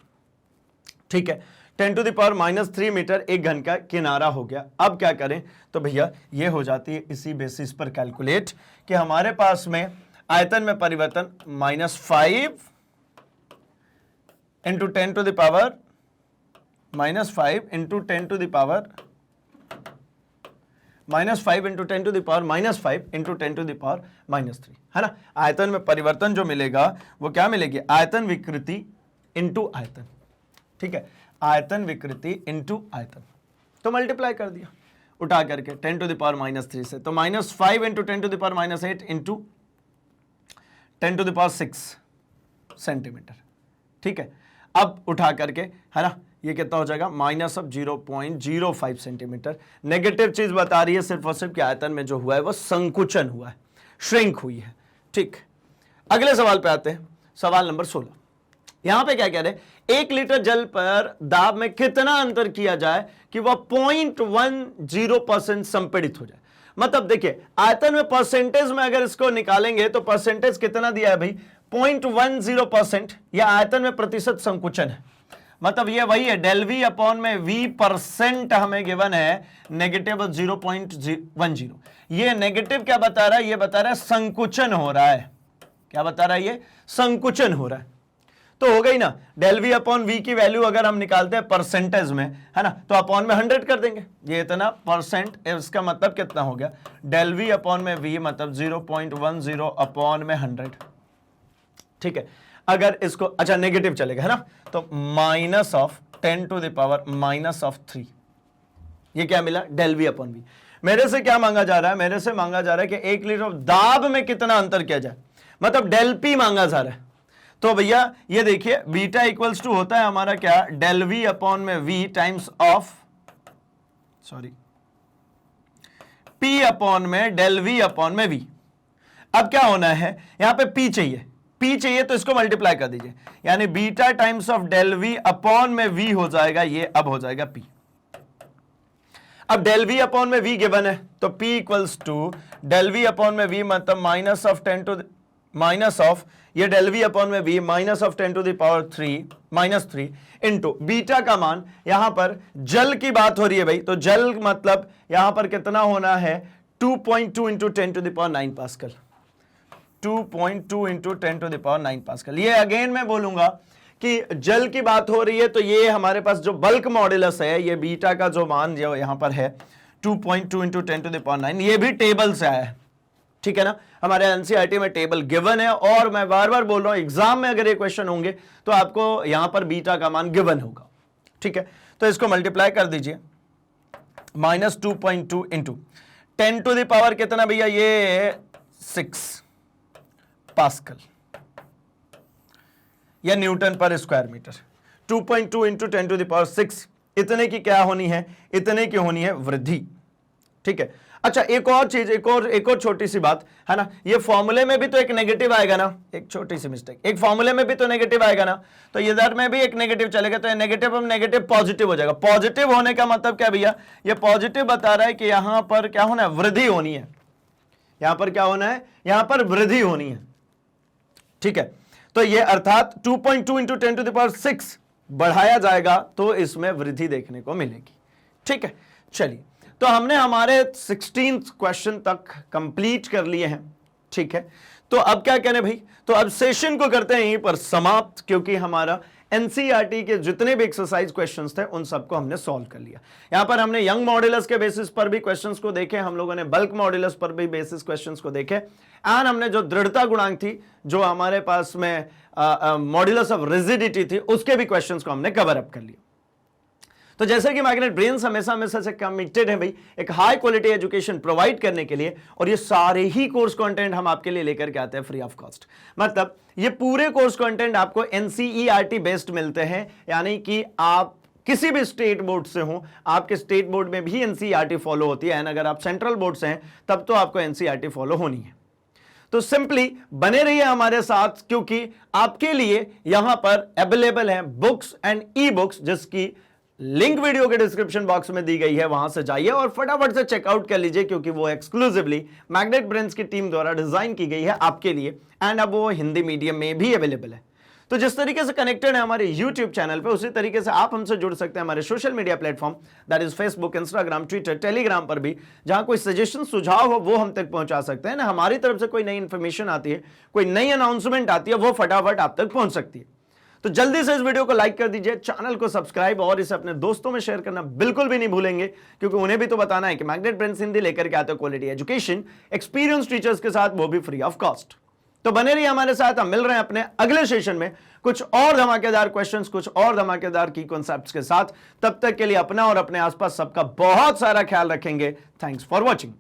ठीक है। 10 टू द पावर -3 मीटर एक घन का किनारा हो गया। अब क्या करें, तो भैया ये हो जाती है इसी बेसिस पर कैलकुलेट कि हमारे पास में आयतन में परिवर्तन -5 into 10 to the power -5 into 10 to the power -5 into 10 to the power -5 into 10 to the power -3, है ना। आयतन में परिवर्तन जो मिलेगा वो क्या मिलेगी, आयतन विकृति इंटू आयतन, ठीक है, आयतन विकृति इंटू आयतन। तो मल्टीप्लाई कर दिया उठा करके 10 टू द पावर -3 से, तो -5 into 10 to the power -8 into 10 to the power 6 centimetre, ठीक है। अब उठा करके, है ना, ये कितना हो जाएगा -0.05 सेंटीमीटर। नेगेटिव चीज बता रही है सिर्फ और सिर्फ कि आयतन में जो हुआ है वो संकुचन हुआ है, श्रिंक हुई है, ठीक। अगले सवाल पे आते हैं, सवाल नंबर 16। यहां पे क्या कह रहे हैं, 1 लीटर जल पर दाब में कितना अंतर किया जाए कि वह 0.10% संपीड़ित हो जाए। मतलब देखिए आयतन में परसेंटेज में अगर इसको निकालेंगे तो परसेंटेज कितना दिया है भाई, 0.10%, या आयतन में प्रतिशत संकुचन है, मतलब ये वही है डेल वी अपॉन में वी परसेंट हमें गिवन है -0.10। ये नेगेटिव क्या बता रहा है, ये बता रहा है संकुचन हो रहा है, क्या बता रहा है, ये संकुचन हो रहा है। तो हो गई ना, डेल वी अपॉन वी की वैल्यू अगर हम निकालते हैं परसेंटेज में, है ना, तो अपॉन में 100 कर देंगे, ये इतना परसेंट, इसका मतलब कितना हो गया, डेल वी अपॉन में वी मतलब 0.10 अपॉन में 100, ठीक है। अगर इसको अच्छा नेगेटिव चलेगा, है ना, तो -10 टू द पावर -3, ये क्या मिला, डेल वी अपॉन वी। मेरे से क्या मांगा जा रहा है, मेरे से मांगा जा रहा है कि 1 लीटर दाब में कितना अंतर किया जाए, मतलब डेल पी मांगा जा रहा है। तो भैया ये देखिए बीटा इक्वल्स टू होता है हमारा क्या, डेल वी अपॉन में V times of P upon में डेल वी अपॉन में वी। अब क्या होना है, यहां पे पी चाहिए, पी चाहिए तो इसको मल्टीप्लाई कर दीजिए, यानी beta times of del we upon में वी हो जाएगा, ये अब हो जाएगा पी। अब डेल वी अपॉन में वी गिवन है, तो P equals to del we upon में वी मतलब माइनस ऑफ ये डेल वी अपॉन में V minus of 10 to the power 3 minus 3 into beta का मान, यहां पर जल की बात हो रही है भाई, तो जल मतलब यहां पर कितना होना है 2.2 into 10 to the power 9 pascal, 2.2 into 10 to the power 9 pascal. ये अगेन मैं बोलूंगा कि जल की बात हो रही है, तो ये हमारे पास जो बल्क मॉड्यूलस है, ये बीटा का जो मान जो यहां पर है 2.2 इंटू 10 टू द पावर 9, ये भी टेबल से आया है, ठीक है ना, हमारे एनसीईआरटी में टेबल गिवन है। और मैं बार बार बोल रहा हूं एग्जाम में अगर ये क्वेश्चन होंगे तो आपको यहां पर बीटा का मान गिवन होगा, ठीक है। तो इसको मल्टीप्लाई कर दीजिए, minus 2.2 into 10 to the power कितना भैया, ये 6 पास्कल या newton per square metre. 2.2 into 10 to the power 6, इतने की क्या होनी है, इतने की होनी है वृद्धि, ठीक है। अच्छा एक और चीज, एक और छोटी सी बात है ना, ये फॉर्मूले में भी तो एक नेगेटिव आएगा ना, एक छोटी सी मिस्टेक, एक फॉर्मूले में भी तो नेगेटिव आएगा ना, तो इधर में भी एक नेगेटिव चलेगा, तो ये नेगेटिव अब नेगेटिव पॉजिटिव हो जाएगा। पॉजिटिव होने का मतलब क्या भैया, ये पॉजिटिव बता रहा है कि यहां पर क्या होना है, वृद्धि होनी है, यहां पर क्या होना है, यहां पर वृद्धि होनी है, ठीक है। तो ये अर्थात 2.2 इंटू 10 टू द पावर 6 बढ़ाया जाएगा तो इसमें वृद्धि देखने को मिलेगी, ठीक है। चलिए, तो हमने हमारे 16th क्वेश्चन तक कंप्लीट कर लिए हैं, ठीक है। तो अब क्या करें भाई, तो अब सेशन को करते हैं यहीं पर समाप्त, क्योंकि हमारा एनसीईआरटी के जितने भी एक्सरसाइज क्वेश्चंस थे उन सबको हमने सॉल्व कर लिया। यहां पर हमने यंग मॉड्यूलस के बेसिस पर भी क्वेश्चंस को देखे, हम लोगों ने बल्क मॉड्यूलस पर भी बेसिस क्वेश्चंस को देखे, एंड हमने जो दृढ़ता गुणांक थी, जो हमारे पास में मॉड्यूलस ऑफ रिजिडिटी थी, उसके भी क्वेश्चंस को हमने कवर अप कर लिया। तो जैसे कि मैग्नेट ब्रेन्स हमेशा से कमिटेड है भाई एक हाई क्वालिटी एजुकेशन प्रोवाइड करने के लिए, और ये सारे ही कोर्स कंटेंट हम आपके लिए लेकर के आते हैं फ्री ऑफ कॉस्ट। मतलब ये पूरे कोर्स कंटेंट आपको एनसीईआरटी बेस्ड मिलते हैं, यानी कि आप किसी भी स्टेट बोर्ड से हो, आपके स्टेट बोर्ड में भी एनसीईआरटी फॉलो होती है, एंड अगर आप सेंट्रल बोर्ड से हैं तब तो आपको एनसीईआरटी फॉलो होनी है। तो सिंपली बने रहिए हमारे साथ, क्योंकि आपके लिए यहां पर अवेलेबल है बुक्स एंड ई बुक्स, जिसकी लिंक वीडियो के डिस्क्रिप्शन बॉक्स में दी गई है, वहां से जाइए और फटाफट से चेकआउट कर लीजिए, क्योंकि वो एक्सक्लूसिवली मैग्नेट ब्रेन्स की टीम द्वारा डिजाइन की गई है आपके लिए, एंड अब वो हिंदी मीडियम में भी अवेलेबल है। तो जिस तरीके से कनेक्टेड है हमारे यूट्यूब चैनल पे, उसी तरीके से आप हमसे जुड़ सकते हैं हमारे social media platform, that is Facebook, Instagram, Twitter, Telegram पर भी, जहां कोई सजेशन सुझाव हो वो हम तक पहुंचा सकते हैं ना, हमारी तरफ से कोई नई इंफॉर्मेशन आती है, कोई नई अनाउंसमेंट आती है, वो फटाफट आप तक पहुंच सकती है। तो जल्दी से इस वीडियो को लाइक कर दीजिए, चैनल को सब्सक्राइब और इसे अपने दोस्तों में शेयर करना बिल्कुल भी नहीं भूलेंगे, क्योंकि उन्हें भी तो बताना है कि मैग्नेट ब्रेन्स हिंदी लेकर के आते हैं क्वालिटी एजुकेशन एक्सपीरियंस टीचर्स के साथ, वो भी फ्री ऑफ कॉस्ट। तो बने रहिए हमारे साथ, हम मिल रहे हैं अपने अगले सेशन में कुछ और धमाकेदार क्वेश्चंस, कुछ और धमाकेदार की कॉन्सेप्ट्स के साथ। तब तक के लिए अपना और अपने आसपास सबका बहुत सारा ख्याल रखेंगे। Thanks for watching.